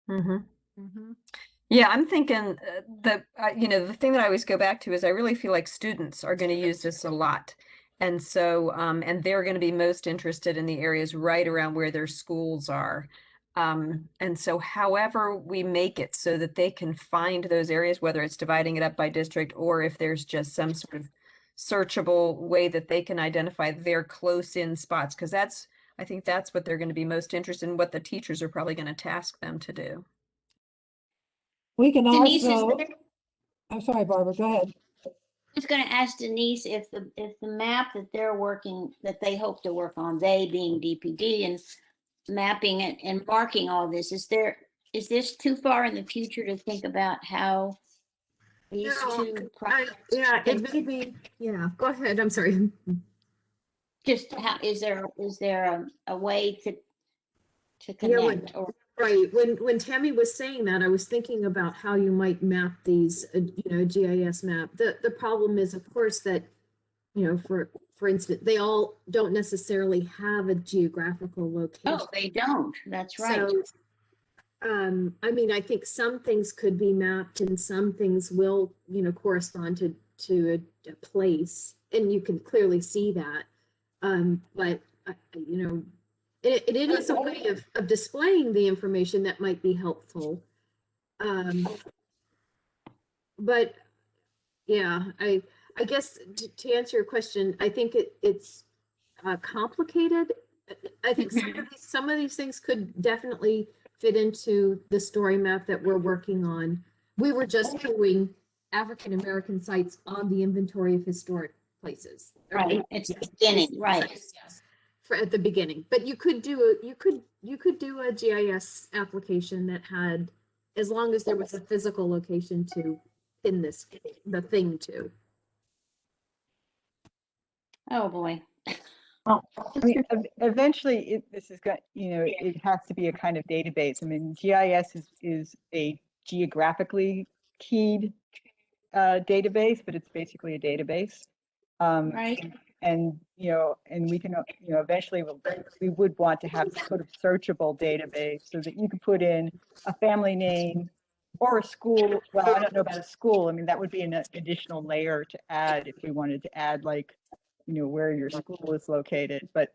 Mm-hmm. Mm-hmm. Yeah, I'm thinking that, the thing that I always go back to is I really feel like students are going to use this a lot. And so, and they're going to be most interested in the areas right around where their schools are. And so however we make it so that they can find those areas, whether it's dividing it up by district or if there's just some sort of searchable way that they can identify their close in spots, because I think that's what they're going to be most interested in, what the teachers are probably going to task them to do. We can Denise, also, I'm sorry, Barbara, go ahead. I was going to ask Denise if the map that that they hope to work on, they being DPD, and mapping it and marking all this, is this too far in the future to think about how these two yeah, it may be. Yeah, go ahead. I'm sorry. just how is there a way to Yeah, connect? right. When Tammy was saying that, I was thinking about how you might map these, GIS map. The problem is, of course, that, for instance, they all don't necessarily have a geographical location. Oh, they don't. That's right. So, I mean, I think some things could be mapped and some things will, correspond to a place, and you can clearly see that. But, it is a way of displaying the information that might be helpful. But yeah, I guess to answer your question, I think it's complicated. I think some of these things could definitely fit into the story map that we're working on. We were just doing African American sites on the inventory of historic places. Right. It's the beginning, right? Yes. At the beginning, but you could do a GIS application that had, as long as there was a physical location to pin the thing to. Oh boy. Well, I mean, eventually this is going, it has to be a kind of database. I mean, GIS is a geographically keyed database, but it's basically a database. Right. And we can, eventually we would want to have sort of searchable database so that you could put in a family name or a school. Well, I don't know about a school. I mean, that would be an additional layer to add if we wanted to add, like, where your school is located, but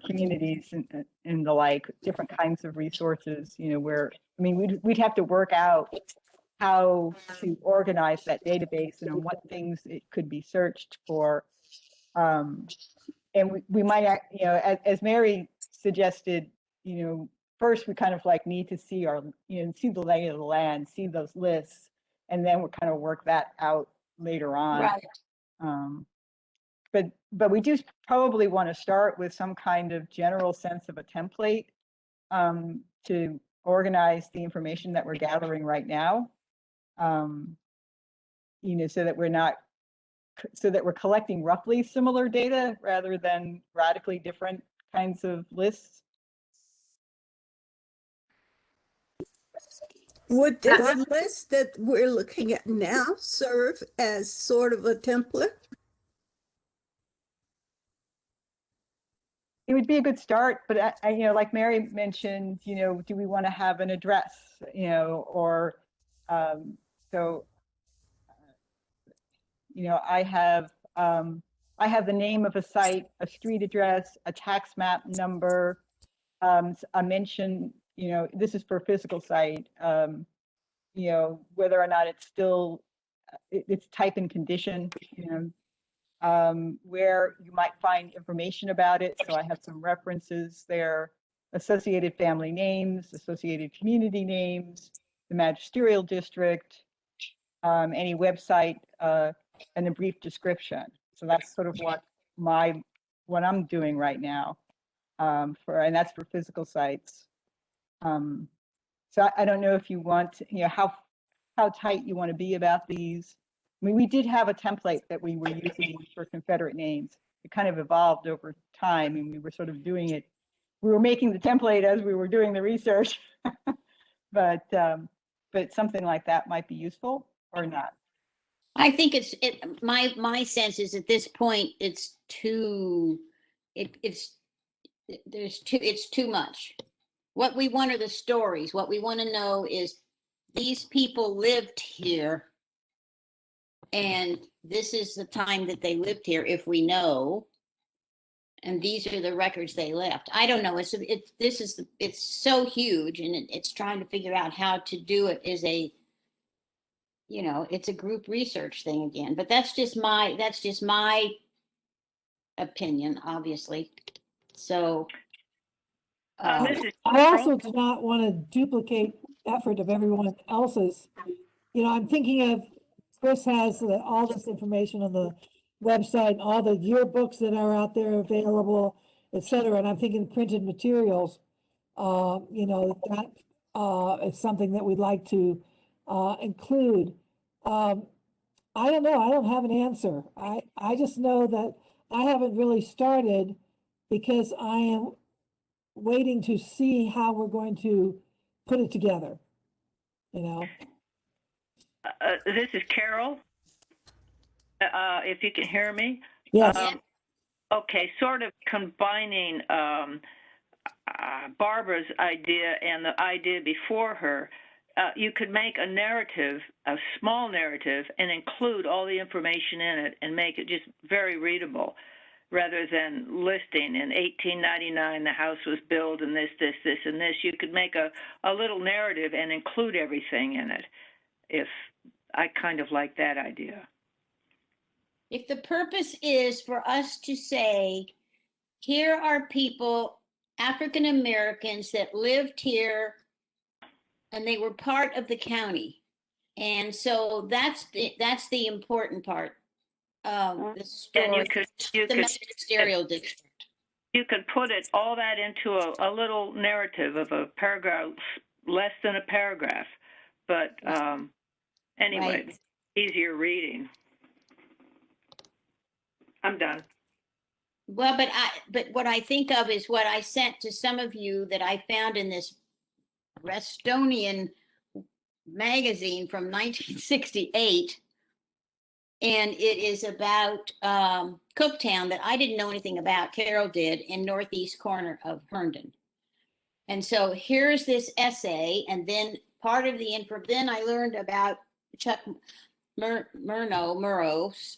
communities and the like, different kinds of resources, where, I mean, we'd have to work out how to organize that database and on what things it could be searched for. And we might, as Mary suggested, first we kind of like need to see see the lay of the land, see those lists, and then we'll kind of work that out later on. Right. But we do probably want to start with some kind of general sense of a template to organize the information that we're gathering right now. So that we're collecting roughly similar data rather than radically different kinds of lists. Would this list that we're looking at now serve as sort of a template? It would be a good start, but like Mary mentioned, do we want to have an address, or so. I have the name of a site, a street address, a tax map number, a mention, this is for a physical site, whether or not it's still, it's type and condition, where you might find information about it. So I have some references there, associated family names, associated community names, the magisterial district, any website, and a brief description. So that's sort of what I'm doing right now, and that's for physical sites. So I don't know if you want, how tight you want to be about these. I mean, we did have a template that we were using for Confederate names. It kind of evolved over time, and we were sort of doing it. We were making the template as we were doing the research, but something like that might be useful or not. I think my sense is at this point, it's too much. What we want are the stories. What we want to know is these people lived here, and this is the time that they lived here, if we know, and these are the records they left. I don't know. It's so huge, and it's trying to figure out how to do it as a, it's a group research thing again. But that's just my opinion, obviously. So. This is I also do not want to duplicate effort of everyone else's. I'm thinking of, Chris has all this information on the website, all the yearbooks that are out there available, et cetera. And I'm thinking printed materials, that is something that we'd like to include. I don't know. I don't have an answer. I just know that I haven't really started because I am waiting to see how we're going to put it together, This is Carol. If you can hear me. Yes. Okay, sort of combining Barbara's idea and the idea before her. You could make a narrative, a small narrative, and include all the information in it and make it just very readable, rather than listing in 1899 the house was built and this, and this. You could make a little narrative and include everything in it. If I kind of like that idea. If the purpose is for us to say, here are people, African Americans that lived here and they were part of the county. And so that's the important part of the story. And The magisterial district. You could put all that into a little narrative of a paragraph, less than a paragraph. But anyway, Right. Easier reading. I'm done. Well, but what I think of is what I sent to some of you that I found in this Restonian magazine from 1968. And it is about Cooktown that I didn't know anything about. Carol did, in northeast corner of Herndon. And so here's this essay, and then part of the info. Then I learned about Chuck Murrow's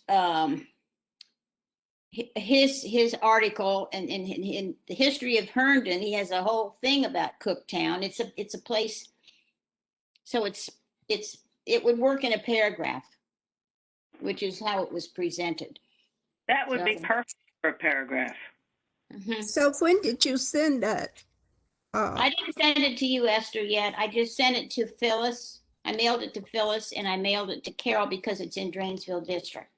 his article, and in the history of Herndon, he has a whole thing about Cooktown. It's a place. So it would work in a paragraph, which is how it was presented. That would be perfect for a paragraph. Mm-hmm. So when did you send that? I didn't send it to you, Esther, yet. I just sent it to Phyllis. I mailed it to Phyllis, and I mailed it to Carol because it's in Drainsville District.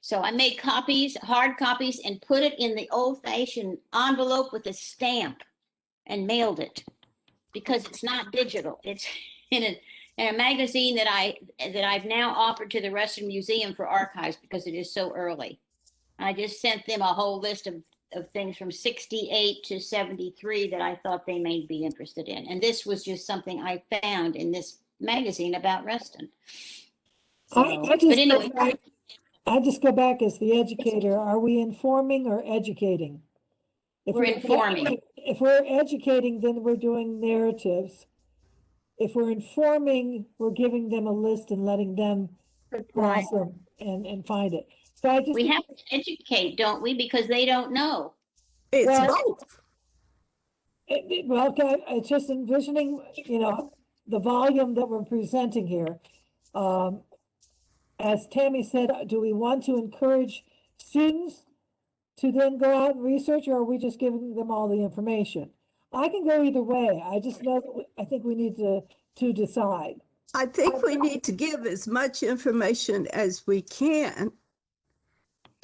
So I made copies, hard copies, and put it in the old-fashioned envelope with a stamp and mailed it because it's not digital. It's in a magazine that I've now offered to the Western Museum for archives because it is so early. I just sent them a whole list of things from 68 to 73 that I thought they may be interested in. And this was just something I found in this magazine about Reston. So, I just go back as the educator. Are we informing or educating? We're informing. If we're educating, then we're doing narratives. If we're informing, we're giving them a list and letting them browse them and find it. So we have to educate, don't we? Because they don't know. It's both. It's just envisioning, the volume that we're presenting here. As Tammy said, do we want to encourage students to then go out and research, or are we just giving them all the information? I can go either way. I just know that I think we need to decide. I think we need to give as much information as we can.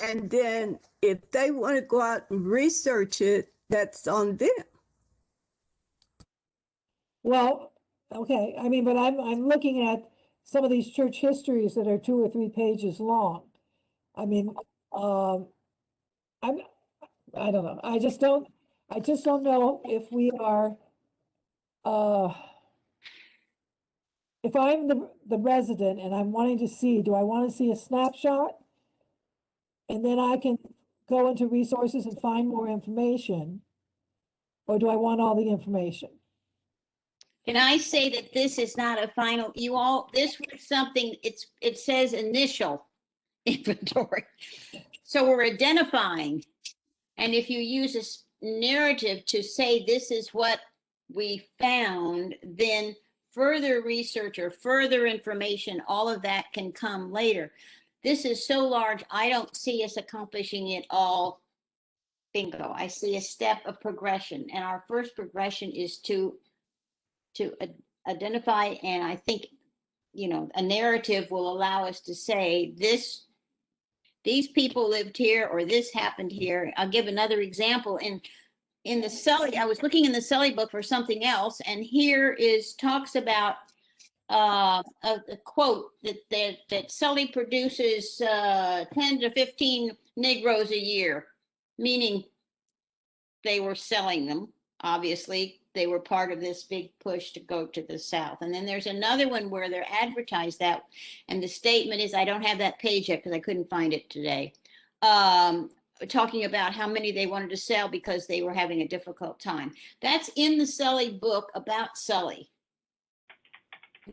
And then if they want to go out and research it, that's on them. Well, Okay, I mean, but I'm looking at some of these church histories that are 2 or 3 pages long. I mean, I'm, I don't know. I just don't know if we are, if I'm the resident and I'm wanting to see, do I want to see a snapshot? And then I can go into resources and find more information? Or do I want all the information? Can I say that this is not a final, this was something, it says initial inventory. So we're identifying. And if you use a narrative to say this is what we found, then further research or further information, all of that can come later. This is so large, I don't see us accomplishing it all. Bingo. I see a step of progression. And our first progression is to identify, and I think, a narrative will allow us to say these people lived here or this happened here. I'll give another example. In the Sully, I was looking in the Sully book for something else, and here talks about a quote that Sully produces 10 to 15 Negroes a year, meaning they were selling them. Obviously, they were part of this big push to go to the South. And then there's another one where they're advertised that, and the statement is, I don't have that page yet because I couldn't find it today, talking about how many they wanted to sell because they were having a difficult time. That's in the Sully book about Sully.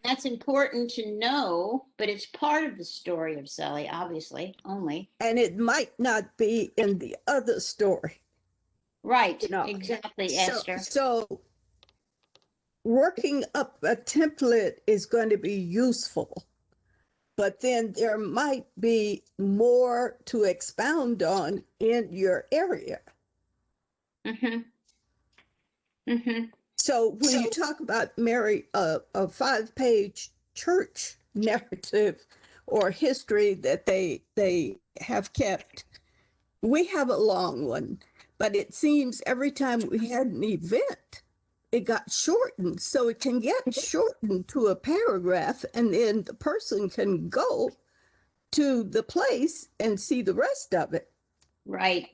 That's important to know, but it's part of the story of Sully, obviously, only. And it might not be in the other story. Right, exactly, Esther. So working up a template is going to be useful, but then there might be more to expound on in your area. So when you talk about, Mary, a 5-page church narrative or history that they have kept, we have a long one. But it seems every time we had an event, it got shortened. So it can get shortened to a paragraph, and then the person can go to the place and see the rest of it. Right.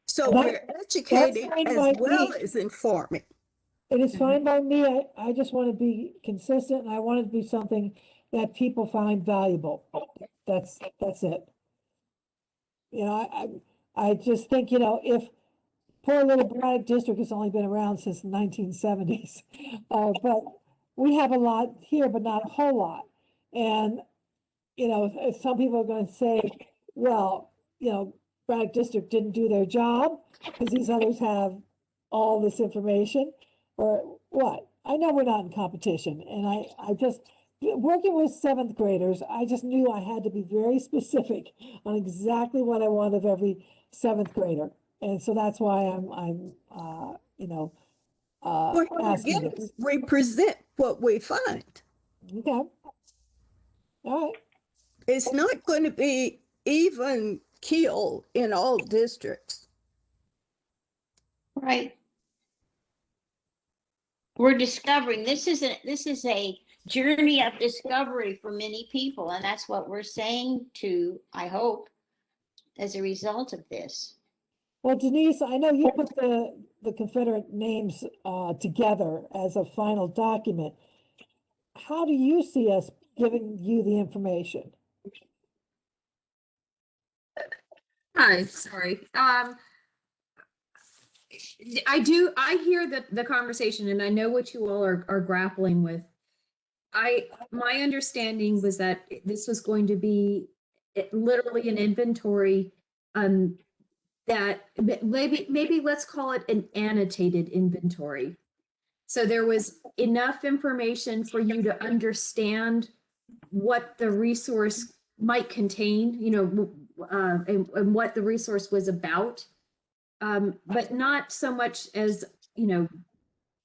So we're educating as well as informing. It is fine by me. I just want to be consistent, and I want it to be something that people find valuable. That's it. I just think, if poor little Braddock district has only been around since the 1970s, but we have a lot here, but not a whole lot. And, if some people are going to say, well, Braddock district didn't do their job because these others have all this information, or what? I know we're not in competition, and I just, working with 7th graders, I just knew I had to be very specific on exactly what I want of every 7th grader. And so that's why I'm asking this. We present what we find. Okay. All right. It's not going to be even keel in all districts. Right. We're discovering, this is a journey of discovery for many people, and that's what we're saying to, I hope, as a result of this. Well, Denise, I know you put the Confederate names together as a final document. How do you see us giving you the information? Hi, sorry. I hear the conversation, and I know what you all are grappling with. My understanding was that this was going to be literally an inventory, that maybe let's call it an annotated inventory. So there was enough information for you to understand what the resource might contain, and what the resource was about, but not so much as,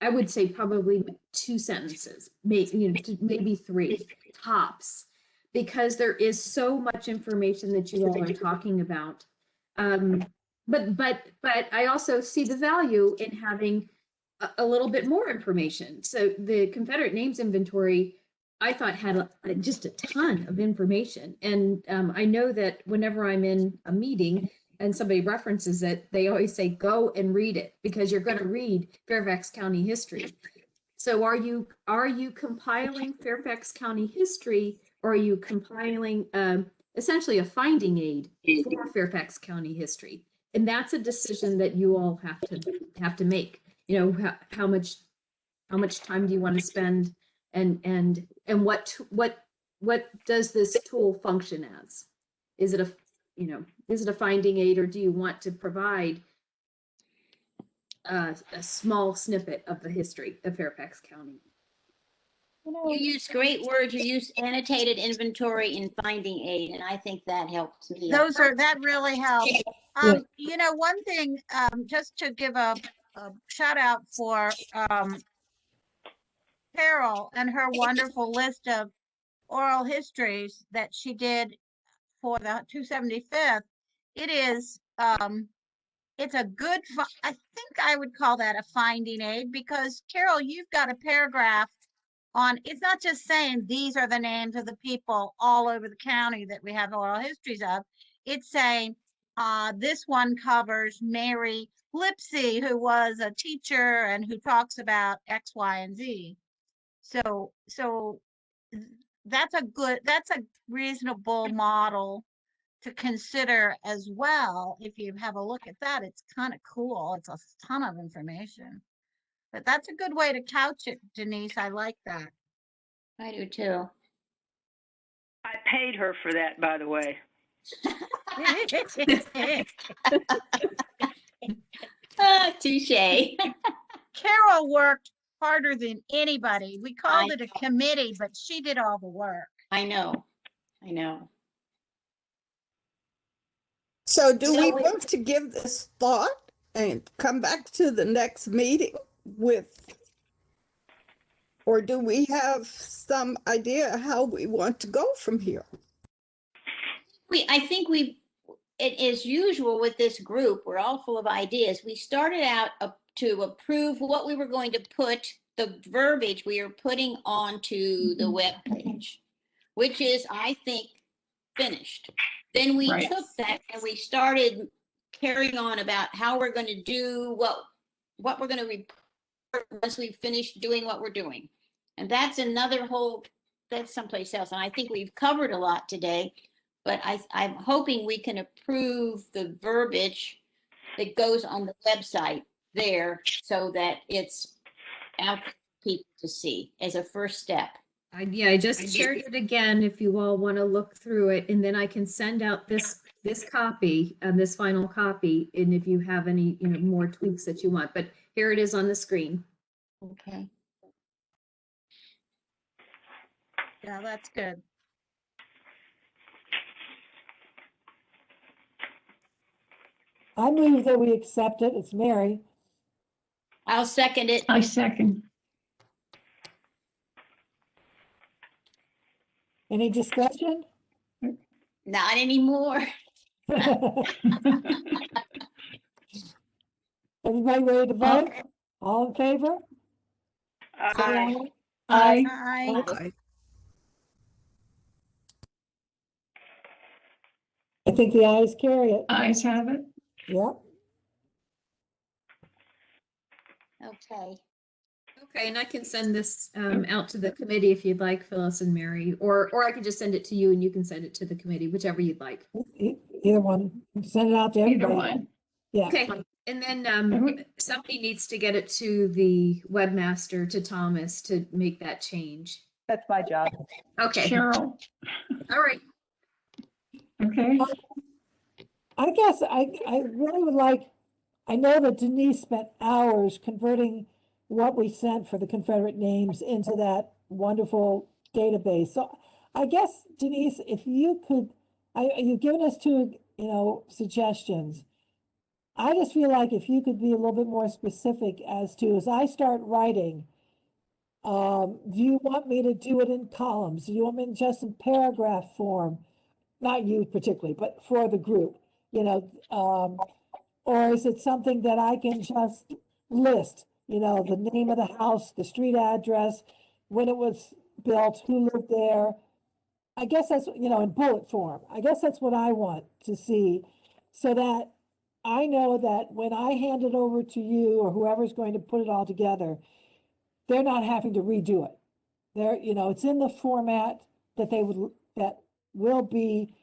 I would say probably 2 sentences, maybe 3 tops, because there is so much information that you all are talking about. But I also see the value in having a little bit more information. So the Confederate names inventory, I thought had just a ton of information. And I know that whenever I'm in a meeting and somebody references it, they always say, go and read it, because you're going to read Fairfax County history. So are you compiling Fairfax County history, or are you compiling essentially a finding aid for Fairfax County history? And that's a decision that you all have to make. You know, how much time do you want to spend, and what does this tool function as? Is it a finding aid, or do you want to provide a small snippet of the history of Fairfax County? You use great words. You use annotated inventory and finding aid, and I think that helps me. That really helps. You know, one thing, just to give a shout out for Carol and her wonderful list of oral histories that she did for the 275th. It is, it's a good, I think I would call that a finding aid, because Carol, you've got a paragraph on, it's not just saying these are the names of the people all over the county that we have oral histories of. It's saying this one covers Mary Lipsey, who was a teacher and who talks about X, Y, and Z. So that's a reasonable model to consider as well. If you have a look at that, it's kind of cool. It's a ton of information, but that's a good way to couch it, Denise. I like that. I do too. I paid her for that, by the way. Touche. Carol worked harder than anybody. We called it a committee, but she did all the work. I know. So do we want to give this thought and come back to the next meeting with, or do we have some idea how we want to go from here? I think as usual with this group, we're all full of ideas. We started out to approve what we were going to put, the verbiage we are putting onto the web page, which is, I think, finished. Then we took that and we started carrying on about how we're going to do what we're going to report once we've finished doing what we're doing. And that's that's someplace else. And I think we've covered a lot today, but I'm hoping we can approve the verbiage that goes on the website there so that it's out for people to see as a first step. I just shared it again if you all want to look through it, and then I can send out this copy, this final copy, and if you have any more tweaks that you want. But here it is on the screen. Okay. Yeah, that's good. I move that we accept it. It's Mary. I'll second it. I second. Any discussion? Not anymore. Everybody ready to vote? All in favor? Aye. Aye. Aye. Okay. I think the ayes carry it. Ayes have it. Yep. Okay. Okay, and I can send this out to the committee if you'd like, Phyllis and Mary, or I can just send it to you and you can send it to the committee, whichever you'd like. Either one. Send it out to Either everybody. one. Yeah. Okay, and then somebody needs to get it to the webmaster, to Thomas, to make that change. That's my job. Okay, Cheryl. all right. Okay. I guess I really would like, I know that Denise spent hours converting what we sent for the Confederate names into that wonderful database. So I guess, Denise, if you could, you've given us two, suggestions. I just feel like if you could be a little bit more specific as to, as I start writing, do you want me to do it in columns? Do you want me to just in paragraph form? Not you particularly, but for the group, or is it something that I can just list, you know, the name of the house, the street address, when it was built, who lived there. I guess that's, you know, in bullet form. I guess that's what I want to see, so that I know that when I hand it over to you or whoever's going to put it all together, they're not having to redo it. They're, you know, it's in the format that that will be,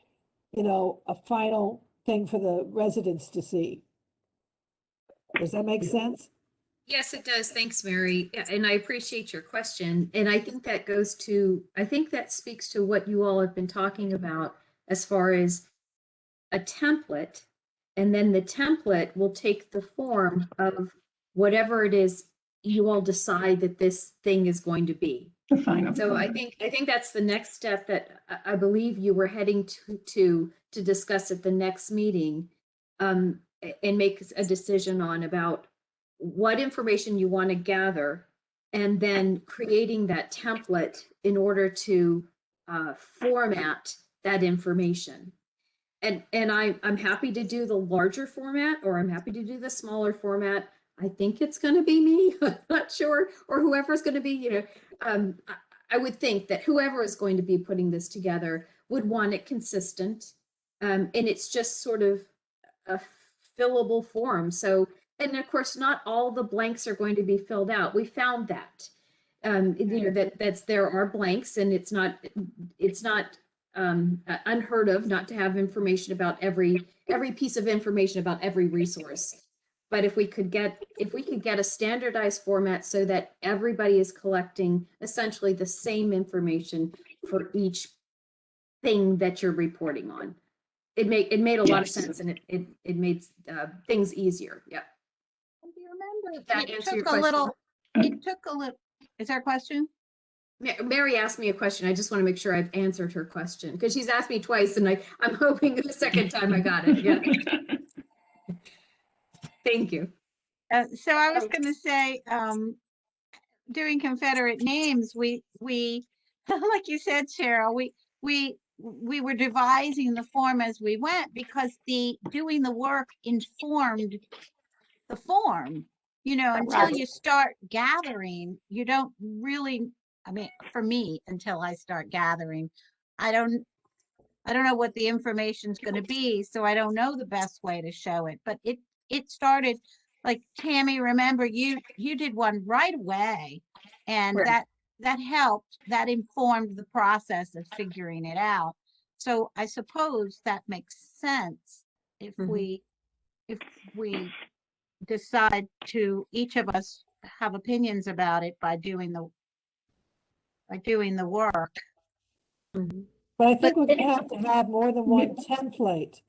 you know, a final thing for the residents to see. Does that make sense? Yes, it does. Thanks, Mary. Yeah, and I appreciate your question. And I think that I think that speaks to what you all have been talking about as far as a template. And then the template will take the form of whatever it is you all decide that this thing is going to be. The final. So I think that's the next step that I believe you were heading to discuss at the next meeting, and make a decision on about what information you want to gather, and then creating that template in order to format that information. And I'm happy to do the larger format, or I'm happy to do the smaller format. I think it's going to be me. I'm not sure, or whoever's going to be, you know, I would think that whoever is going to be putting this together would want it consistent. And it's just sort of a fillable form. So, and of course, not all the blanks are going to be filled out. We found that, you know, there are blanks, and it's not unheard of not to have information about every piece of information about every resource. But if we could get a standardized format so that everybody is collecting essentially the same information for each thing that you're reporting on, it made a lot of sense, and it made things easier. Yeah. Do you remember? That It answer your took a question? little. It took a little. Is there a question? Mary asked me a question. I just want to make sure I've answered her question, because she's asked me twice, and I'm hoping the second time I got it. Yeah. Thank you. So I was going to say, doing Confederate names, we like you said, Cheryl, we were devising the form as we went, because doing the work informed the form. You know, until you start gathering, you don't really. I mean, for me, until I start gathering, I don't know what the information's going to be, so I don't know the best way to show it. But it started, like, Tammy, remember you did one right away, and Right. that helped, that informed the process of figuring it out. So I suppose that makes sense if we decide to, each of us have opinions about it by doing the work. But I think we're gonna have to have more than one template.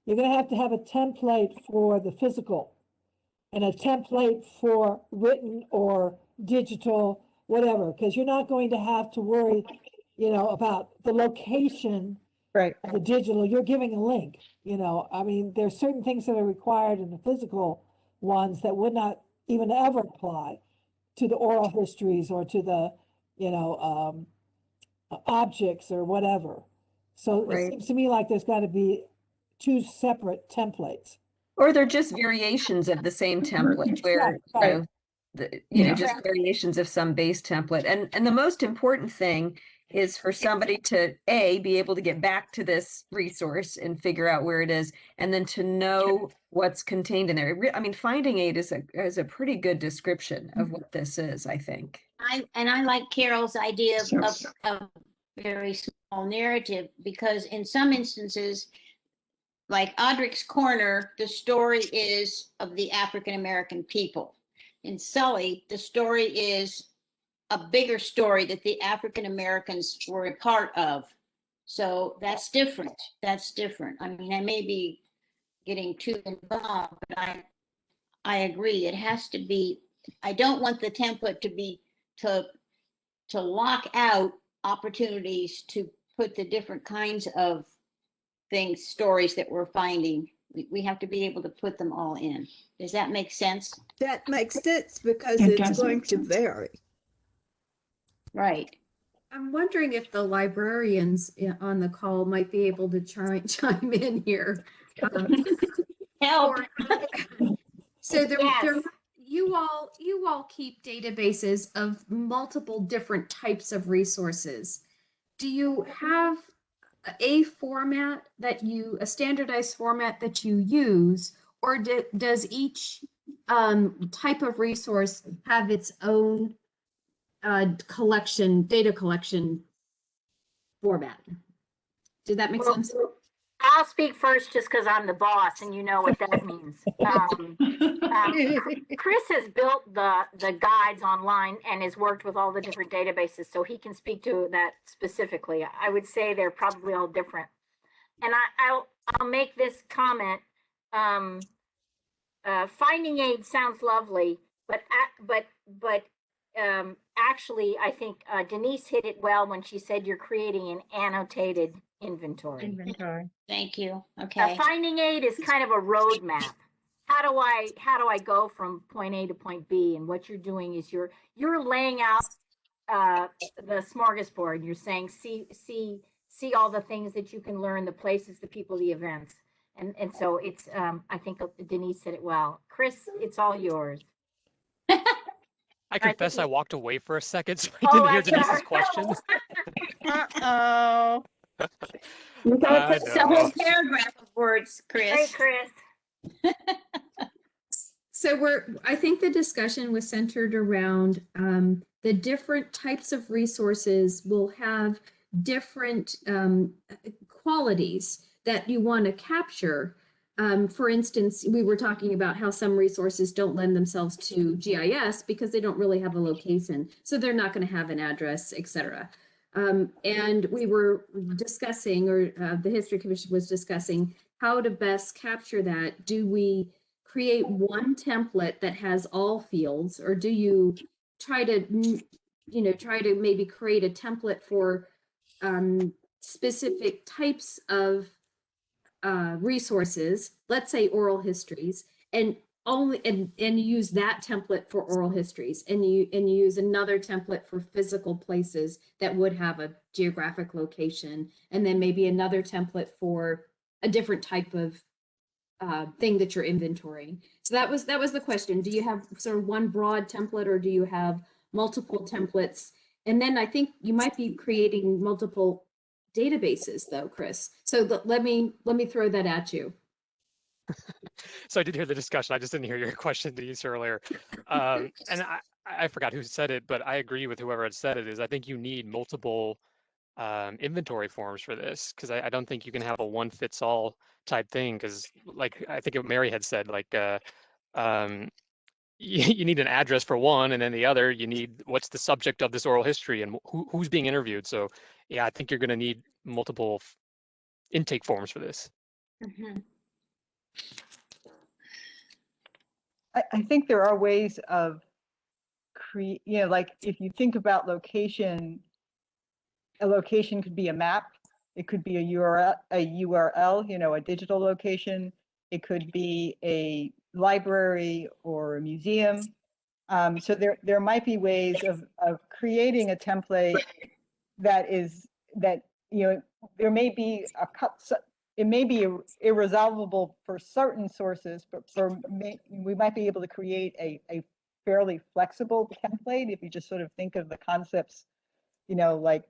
You're gonna have to have a template for the physical and a template for written or digital, whatever, because you're not going to have to worry, you know, about the location Right. of the digital. You're giving a link, you know. I mean, there's certain things that are required in the physical ones that would not even ever apply to the oral histories or to the, you know, objects or whatever. So it Right. seems to me like there's got to be two separate templates. Or they're just variations of the same template where, Right. you know, you know, Yeah. just variations of some base template. And the most important thing is for somebody to be able to get back to this resource and figure out where it is, and then to know what's contained in there. I mean, finding aid is a pretty good description of what this is, I think. I like Carol's idea of a very small narrative, because in some instances, like Audrick's Corner, the story is of the African American people. In Sully, the story is a bigger story that the African Americans were a part of. So that's different. That's different. I mean, I may be getting too involved, but I agree. It has to be. I don't want the template to be to lock out opportunities to put the different kinds of things, stories that we're finding. We have to be able to put them all in. Does that make sense? That makes sense because It it's does going make to sense. vary. Right. I'm wondering if the librarians on the call might be able to chime in here. Help. So there, Yes. you all keep databases of multiple different types of resources. Do you have a format a standardized format that you use, or does each type of resource have its own data collection format? Did that make Well, sense? I'll speak first just because I'm the boss and you know what that means. Chris has built the guides online and has worked with all the different databases, so he can speak to that specifically. I would say they're probably all different. And I'll make this comment. Finding aid sounds lovely, but actually, I think Denise hit it well when she said you're creating an annotated inventory. Thank you. Okay. Finding aid is kind of a roadmap. How do I go from point A to point B? And what you're doing is you're laying out the smorgasbord. You're saying see all the things that you can learn, the places, the people, the events. And so it's I think Denise said it well. Chris, it's all yours. I confess I walked away for a second, so I didn't hear Denise's question. Uh-oh. You got It's a whole paragraph of words, Chris. Hey, Chris. So I think the discussion was centered around the different types of resources will have different qualities that you want to capture. For instance, we were talking about how some resources don't lend themselves to GIS because they don't really have a location. So they're not going to have an address, et cetera. And we were discussing, or the History Commission was discussing, how to best capture that. Do we create one template that has all fields, or do you try to maybe create a template for specific types of resources, let's say oral histories, and use that template for oral histories, and you use another template for physical places that would have a geographic location, and then maybe another template for a different type of thing that you're inventorying. So that was the question. Do you have sort of one broad template, or do you have multiple templates? And then I think you might be creating multiple databases though, Chris. So let me throw that at you. So I did hear the discussion. I just didn't hear your question, Denise, earlier. And I forgot who said it, but I agree with whoever had said it. Is I think you need multiple inventory forms for this, because I don't think you can have a one fits all type thing. Because like I think Mary had said, like you need an address for one, and then the other you need what's the subject of this oral history and who's being interviewed. So yeah, I think you're going to need multiple intake forms for this. Mm-hmm. I think there are ways of like if you think about location, a location could be a map, it could be a URL, a digital location, it could be a library or a museum. So there might be ways of creating a template that there may be it may be irresolvable for certain sources, but we might be able to create a fairly flexible template if you just sort of think of the concepts, like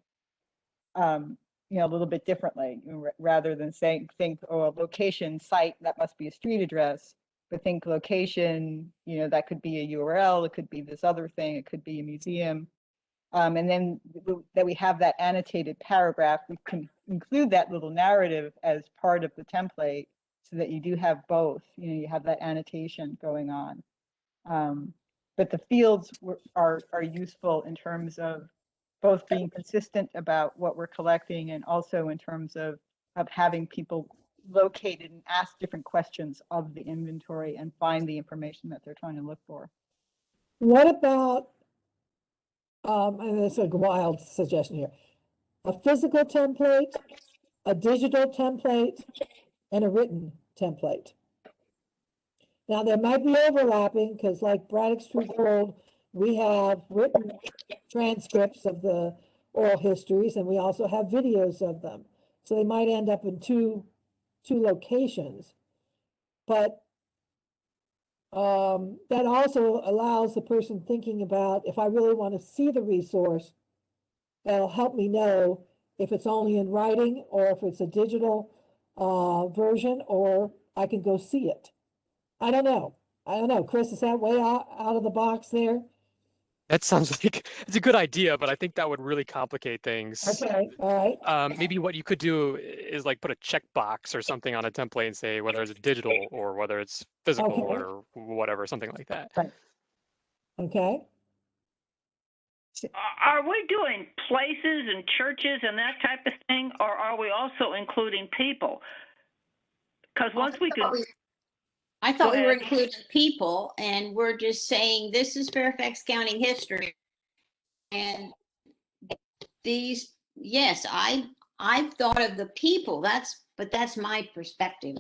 a little bit differently, rather than think, oh, a location site, that must be a street address, but think location, that could be a URL, it could be this other thing, it could be a museum. And then that we have that annotated paragraph, we can include that little narrative as part of the template so that you do have both, you have that annotation going on. But the fields are useful in terms of both being consistent about what we're collecting, and also in terms of having people located and ask different questions of the inventory and find the information that they're trying to look for. What about, and it's a wild suggestion here, a physical template, a digital template, and a written template? Now, there might be overlapping because, like Braddock Street Gold, we have written transcripts of the oral histories, and we also have videos of them. So they might end up in two locations. But that also allows the person thinking about, if I really want to see the resource, that'll help me know if it's only in writing or if it's a digital version, or I can go see it. I don't know. Chris, is that way out of the box there? That sounds like it's a good idea, but I think that would really complicate things. Okay, all right. Maybe what you could do is like put a checkbox or something on a template and say whether it's digital or whether it's physical Okay. or whatever, something like that. Okay. Are we doing places and churches and that type of thing, or are we also including people? Because once we can. I thought Go we were ahead. including people, and we're just saying this is Fairfax County history. And these, yes, I've thought of the people. But that's my perspective.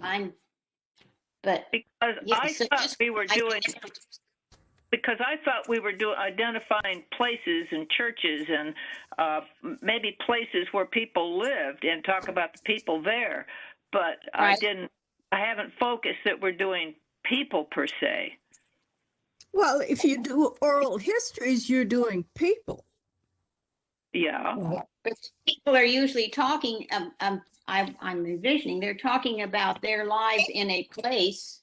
But Because yes, I so thought just- we were I doing. think- Because I thought we were identifying places and churches and maybe places where people lived and talk about the people there. But Right. I haven't focused that we're doing people per se. Well, if you do oral histories, you're doing people. Yeah. But people are usually talking, I'm envisioning, they're talking about their lives in a place.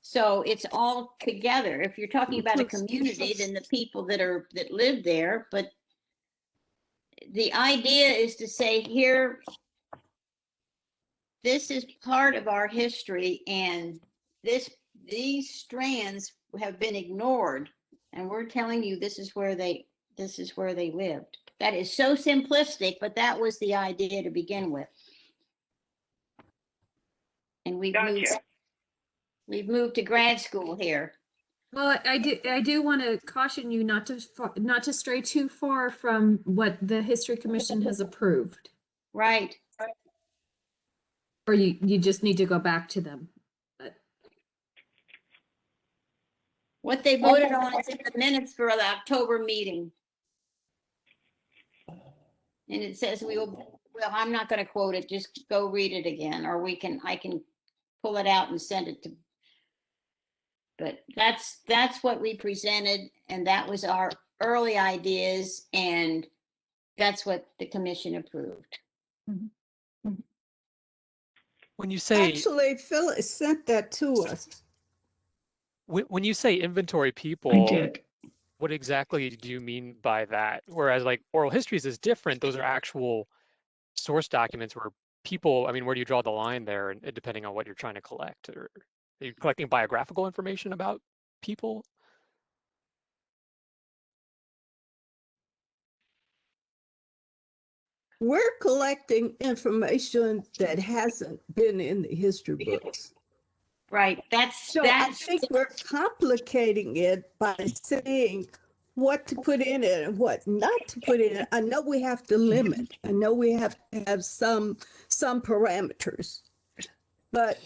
So it's all together. If you're talking about a community, then the people that live there, but the idea is to say here, this is part of our history, and these strands have been ignored, and we're telling you this is where they lived. That is so simplistic, but that was the idea to begin with. And we've moved to grad school here. Well, I do want to caution you not to stray too far from what the History Commission has approved. Right. Or you just need to go back to them. But What they voted on is in the minutes for the October meeting. And it says well, I'm not going to quote it, just go read it again, or I can pull it out and send it to. But that's what we presented, and that was our early ideas, and that's what the commission approved. When you say Actually, Phyllis sent that to us. when you say inventory I people, did. what exactly do you mean by that? Whereas like oral histories is different; those are actual source documents where people. I mean, where do you draw the line there, and depending on what you're trying to collect, or are you collecting biographical information about people? We're collecting information that hasn't been in the history books. Right. So I think we're complicating it by saying what to put in it and what not to put in it. I know we have to limit. I know we have to have some parameters, but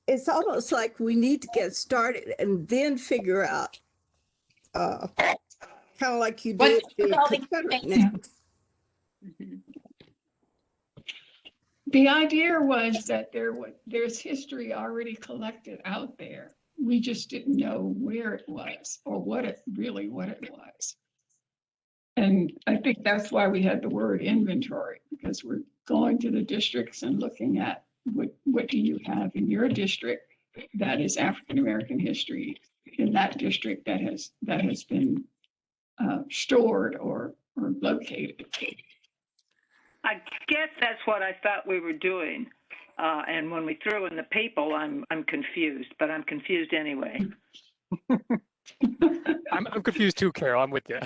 it's almost like we need to get started and then figure out, kind of like you did the Confederate now. The idea was that there's history already collected out there. We just didn't know where it was or what it was. And I think that's why we had the word inventory, because we're going to the districts and looking at what do you have in your district that is African American history, in that district that has been stored or located. I guess that's what I thought we were doing. And when we threw in the people, I'm confused, but I'm confused anyway. I'm confused too, Carol. I'm with you.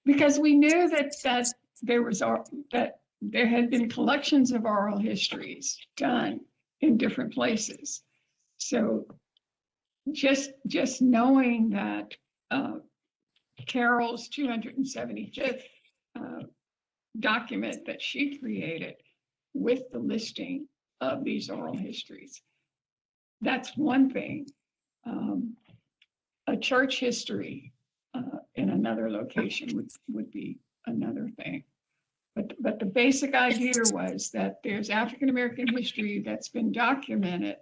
Because we knew that there had been collections of oral histories done in different places. So just knowing that Carol's 275th document that she created with the listing of these oral histories, that's one thing. A church history in another location would be another thing. But the basic idea was that there's African American history that's been documented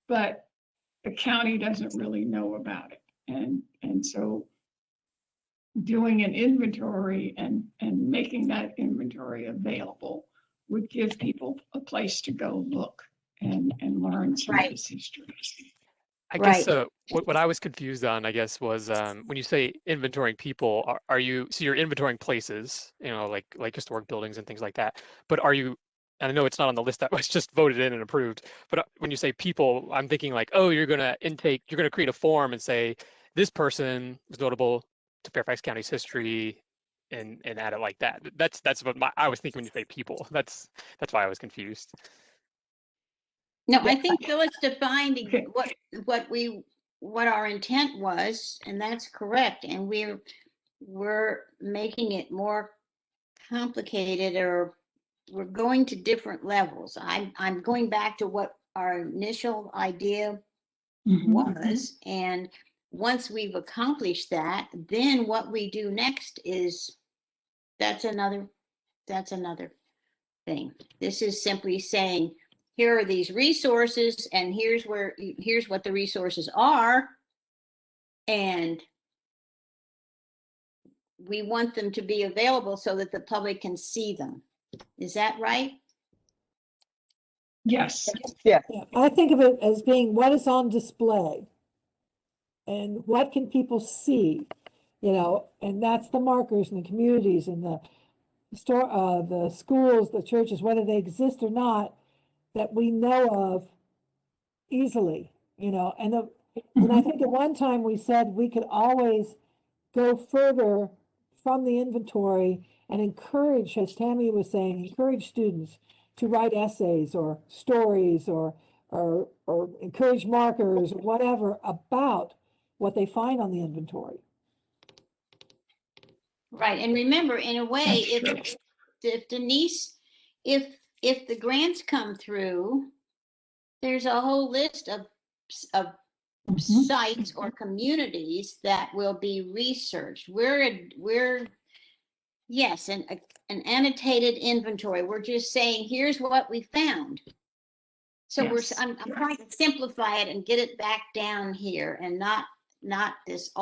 but the county doesn't really know about it. And so doing an inventory and making that inventory available would give people a place to go look and learn some of this history. I guess Right. what I was confused on, I guess, was when you say inventorying people, are you, so you're inventorying places, you know, like historic buildings and things like that, but are you, and I know it's not on the list that was just voted in and approved, but when you say people, I'm thinking like, oh, you're going to create a form and say, this person was notable to Fairfax County's history and add it like that. That's what I was thinking when you say people. That's why I was confused. No, Yeah, I think Phyllis defined Okay. what our intent was, and that's correct. And we're making it more complicated, or we're going to different levels. I'm going back to what our initial idea was, and once we've accomplished that, then what we do next is that's another thing. This is simply saying, here are these resources, and here's what the resources are, and we want them to be available so that the public can see them. Is that right? Yes. Yeah, I think of it as being what is on display and what can people see, you know, and that's the markers and the communities and the schools, the churches, whether they exist or not, that we know of easily, you know, and I think at one time we said we could always go further from the inventory and encourage, as Tammy was saying, encourage students to write essays or stories or encourage markers or whatever about what they find on the inventory. Right. And remember, in a way, That's if Denise, if the grants come through, there's a whole list of sites or communities that will be researched. We're yes, an annotated inventory. We're just saying, here's what we found. So Yes. I'm trying to simplify it and get it back down here, and not this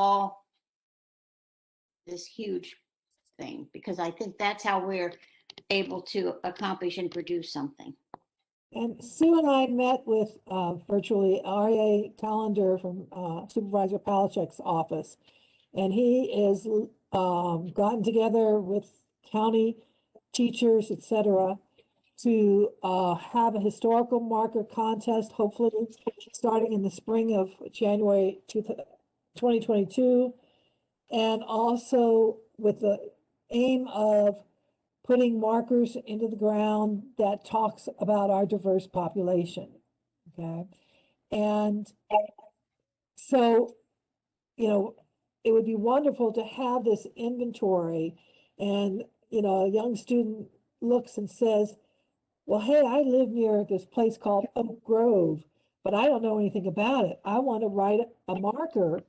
huge thing, because I think that's how we're able to accomplish and produce something. And Sue and I met with virtually R.A. Callender from Supervisor Palachek's office, and he is gotten together with county teachers, etc., to have a historical marker contest, hopefully starting in the spring of January 2022, and also with the aim of putting markers into the ground that talks about our diverse population, okay? And so, you know, it would be wonderful to have this inventory, and, you know, a young student looks and says, well, hey, I live near this place called Oak Grove, but I don't know anything about it. I want to write a marker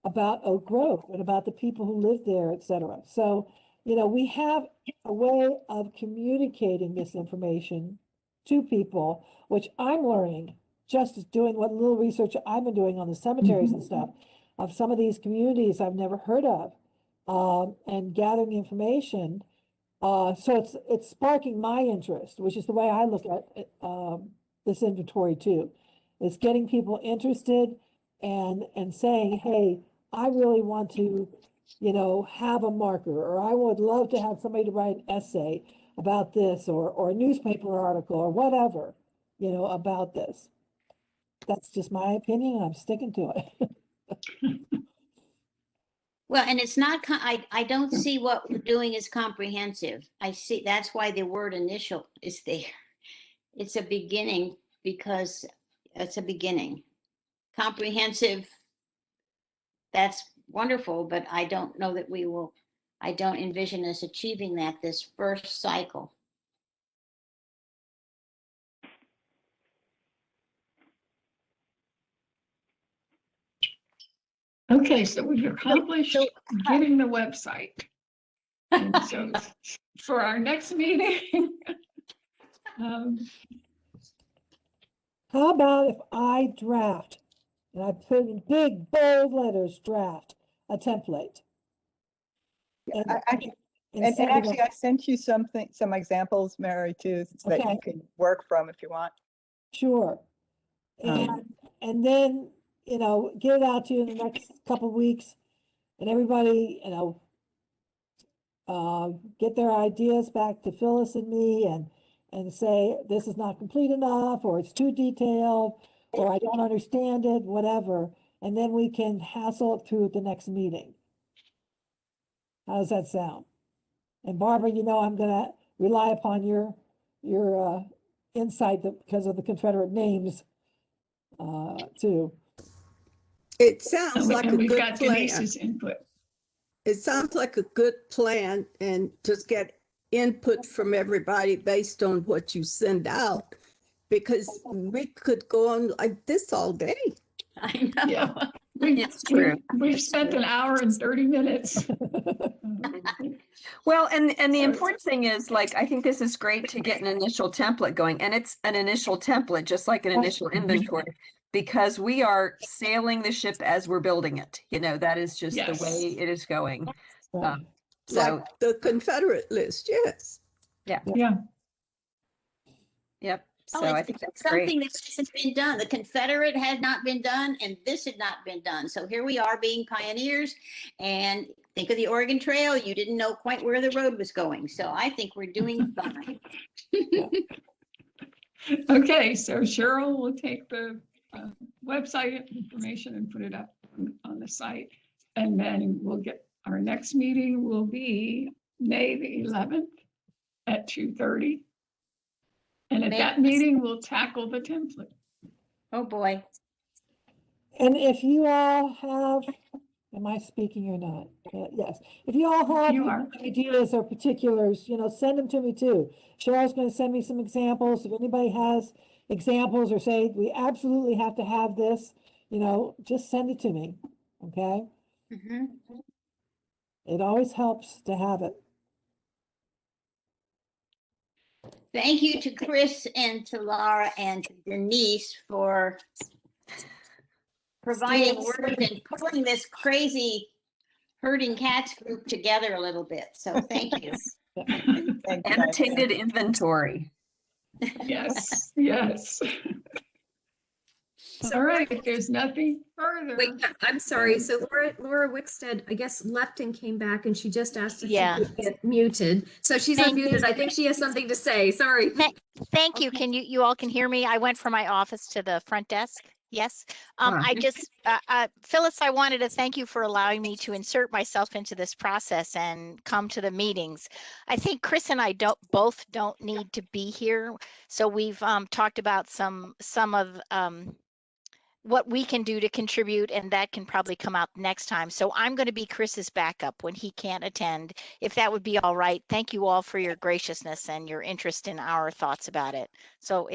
about Oak Grove and about the people who live there, etc. So, you know, we have a way of communicating this information to people, which I'm learning just doing what little research I've been doing on the cemeteries and stuff of some of these communities I've never heard of, and gathering information. So it's sparking my interest, which is the way I look at this inventory too. It's getting people interested and saying, hey, I really want to, you know, have a marker, or I would love to have somebody to write an essay about this, or a newspaper article, or whatever, you know, about this. That's just my opinion, and I'm sticking to it. Well, and it's not, I don't see what we're doing as comprehensive. I see, that's why the word initial is there. It's a beginning, because it's a beginning. Comprehensive, that's wonderful, but I don't know that I don't envision us achieving that this first cycle. Okay, so we've accomplished getting the website. And so for our next meeting, How about if I draft, and I put in big bold letters, draft a template? And, And send it actually, up. I sent you some examples, Mary, too, so that Okay. you can work from if you want. Sure. And then, you know, get it out to you in the next couple of weeks, and everybody, you know, get their ideas back to Phyllis and me, and say, this is not complete enough, or it's too detailed, or I don't understand it, whatever. And then we can hassle it through at the next meeting. How does that sound? And Barbara, you know, I'm gonna rely upon your insight because of the Confederate names, too. It sounds like a And we've good got plan. Denise's input. It sounds like a good plan, and just get input from everybody based on what you send out, because we could go on like this all day. I know. Yeah. It's true. We've spent an hour and 30 minutes. Well, and the important thing is, like, I think this is great to get an initial template going, and it's an initial template, just like an initial inventory, because we are sailing the ship as we're building it. You know, that is just Yes. the way it is going. Right. So, Like the Confederate list, yes. Yeah. yep. Oh, So I it's think that's something great. that hasn't been done. The Confederate had not been done, and this had not been done. So here we are being pioneers. And think of the Oregon Trail. You didn't know quite where the road was going. So I think we're doing fine. Okay, so Cheryl will take the website information and put it up on the site. And then we'll get, our next meeting will be May the 11th at 2:30. And at that meeting, we'll tackle the template. Oh, boy. And if you all have, am I speaking or not? Yes. If you all have You are. ideas or particulars, you know, send them to me too. Cheryl's going to send me some examples. If anybody has examples or say, we absolutely have to have this, you know, just send it to me. Okay. Mhm. It always helps to have it. Thank you to Chris and to Laura and to Denise for providing words and pulling this crazy herding cats group together a little bit. So thank you. Thank you, guys. Annotated inventory. Yes, yes. All right, if there's nothing further. Wait, I'm sorry. So Laura Wickstead, I guess, left and came back, and she just asked if Yeah. she could get muted. So she's Thank unmuted. I think she has something to say. Sorry. Thank you. Can you all can hear me? I went from my office to the front desk. Yes. I just, Phyllis, I wanted to thank you for allowing me to insert myself into this process and come to the meetings. I think Chris and I both don't need to be here. So we've talked about some of what we can do to contribute, and that can probably come out next time. So I'm going to be Chris's backup when he can't attend, if that would be all right. Thank you all for your graciousness and your interest in our thoughts about it. So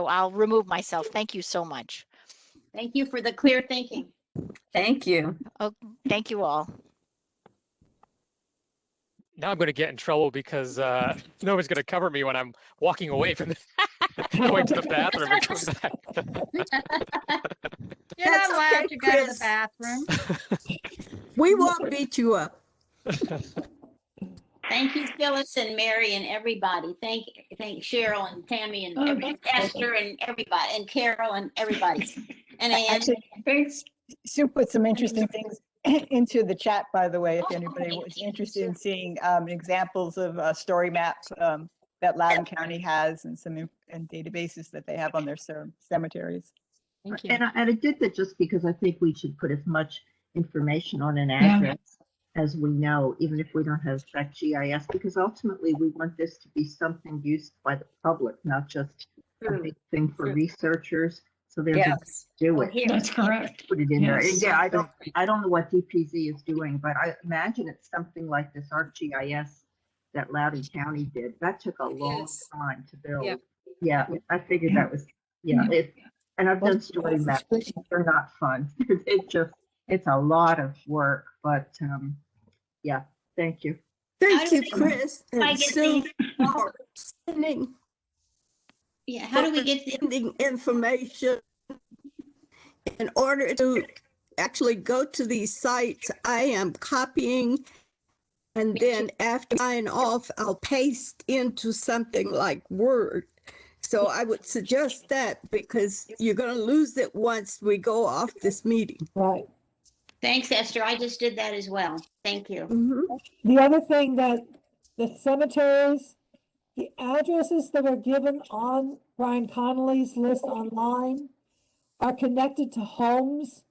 I'll remove myself. Thank you so much. Thank you for the clear thinking. Thank you. Oh, thank you all. Now I'm going to get in trouble because nobody's going to cover me when I'm walking away from the going to the bathroom and coming back. You're That's not allowed okay, to go to the Chris. bathroom. We won't beat you up. Thank you, Phyllis and Mary and everybody. Thank Cheryl and Tammy and Esther and everybody and Carol and everybody. And Ann. Actually, Thanks. Sue put some interesting things into the chat, by the way, if anybody was interested in seeing examples of story maps that Loudoun County has, and some and databases that they have on their cemeteries. Thank you. And I did that just because I think we should put as much information on an address as we know, even if we don't have that GIS, because ultimately we want this to be something used by the public, not just a big thing for researchers. So they're just do it. That's correct. Put it in there. Yes. Yeah, I don't know what DPZ is doing, but I imagine it's something like this ArcGIS that Loudoun County did. That took a long time to build. Yep. Yeah, I figured that was and I've done story maps. They're not fun. It's a lot of work, but yeah, thank you. Thank you, Chris. And Sue, for listening. Yeah, how do we get the, Sending information in order to actually go to these sites. I am copying, and then after sign off, I'll paste into something like Word. So I would suggest that, because you're going to lose it once we go off this meeting. Right. thanks, Esther. I just did that as well. Thank you. Mhm. The other thing that the cemeteries, the addresses that are given on Brian Connolly's list online are connected to homes,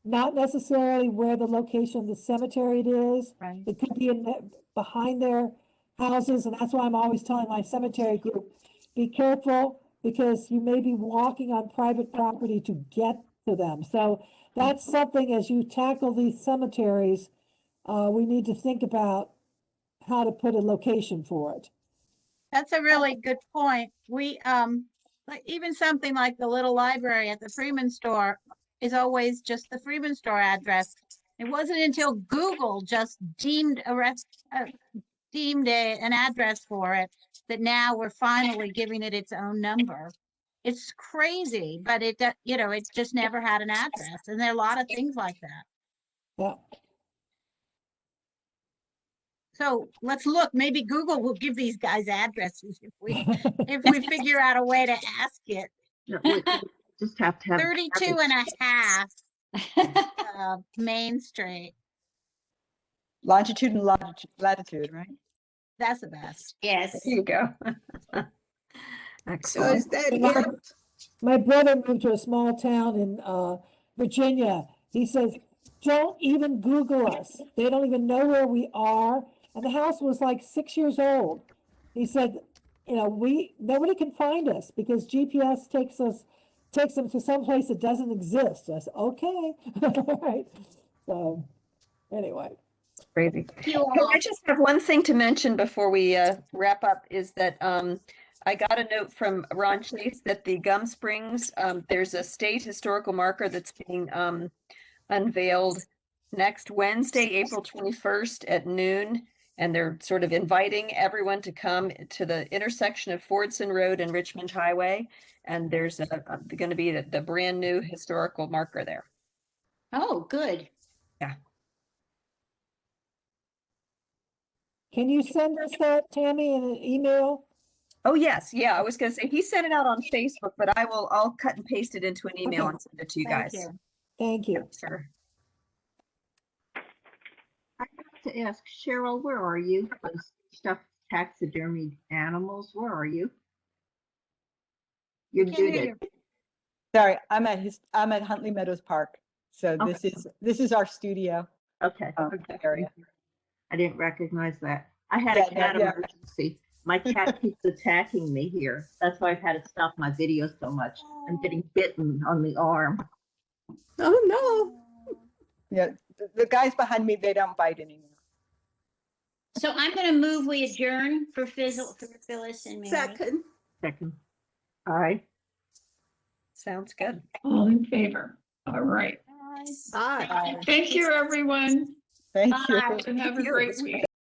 not necessarily where the location of the cemetery it is. Right. It could be in behind their houses, and that's why I'm always telling my cemetery group, be careful, because you may be walking on private property to get to them. So that's something, as you tackle these cemeteries, we need to think about how to put a location for it. That's a really good point. We, like even something like the little library at the Freeman store is always just the Freeman store address. It wasn't until Google just deemed an address for it that now we're finally giving it its own number. It's crazy, but it just never had an address, and there are a lot of things like that. Yeah. So let's look, maybe Google will give these guys addresses if we figure out a way to ask it. No, we just have to have. 32 and a half Main Street. Longitude and latitude, right? That's the best. Yes. There you go. So Excellent. is that My, it? my brother moved to a small town in Virginia. He says, don't even Google us. They don't even know where we are. And the house was like 6 years old. He said, nobody can find us because GPS takes them to some place that doesn't exist. I said, okay. All right. So anyway. Crazy. Hey, I just have one thing to mention before we wrap up, is that I got a note from Ron Chase that the Gum Springs, there's a state historical marker that's being unveiled next Wednesday, April 21st at noon. And they're sort of inviting everyone to come to the intersection of Fordson Road and Richmond Highway. And there's going to be the brand new historical marker there. Oh, good. Yeah. Can you send us that, Tammy, in an email? Oh, yes. Yeah, I was going to say he sent it out on Facebook, but I'll cut and paste it into an email Okay. and send it to you Thank guys. you. Thank you. Sure. I have to ask Cheryl, where are you? Those stuffed taxidermy animals, where are you? You're Can't hear muted. you. Sorry, I'm at Huntley Meadows Park. So this is our studio Okay. area. I didn't recognize that. I had Yeah, a cat yeah. emergency. My cat keeps attacking me here. That's why I've had to stop my video so much. I'm getting bitten on the arm. Oh, no. Yeah, the guys behind me, they don't bite anymore. So I'm going to move we adjourn for Phyllis and Mary. Second. All right. Sounds good. All in favor? All right. Bye. Thank you, everyone. Thank you. Bye. And have a great week.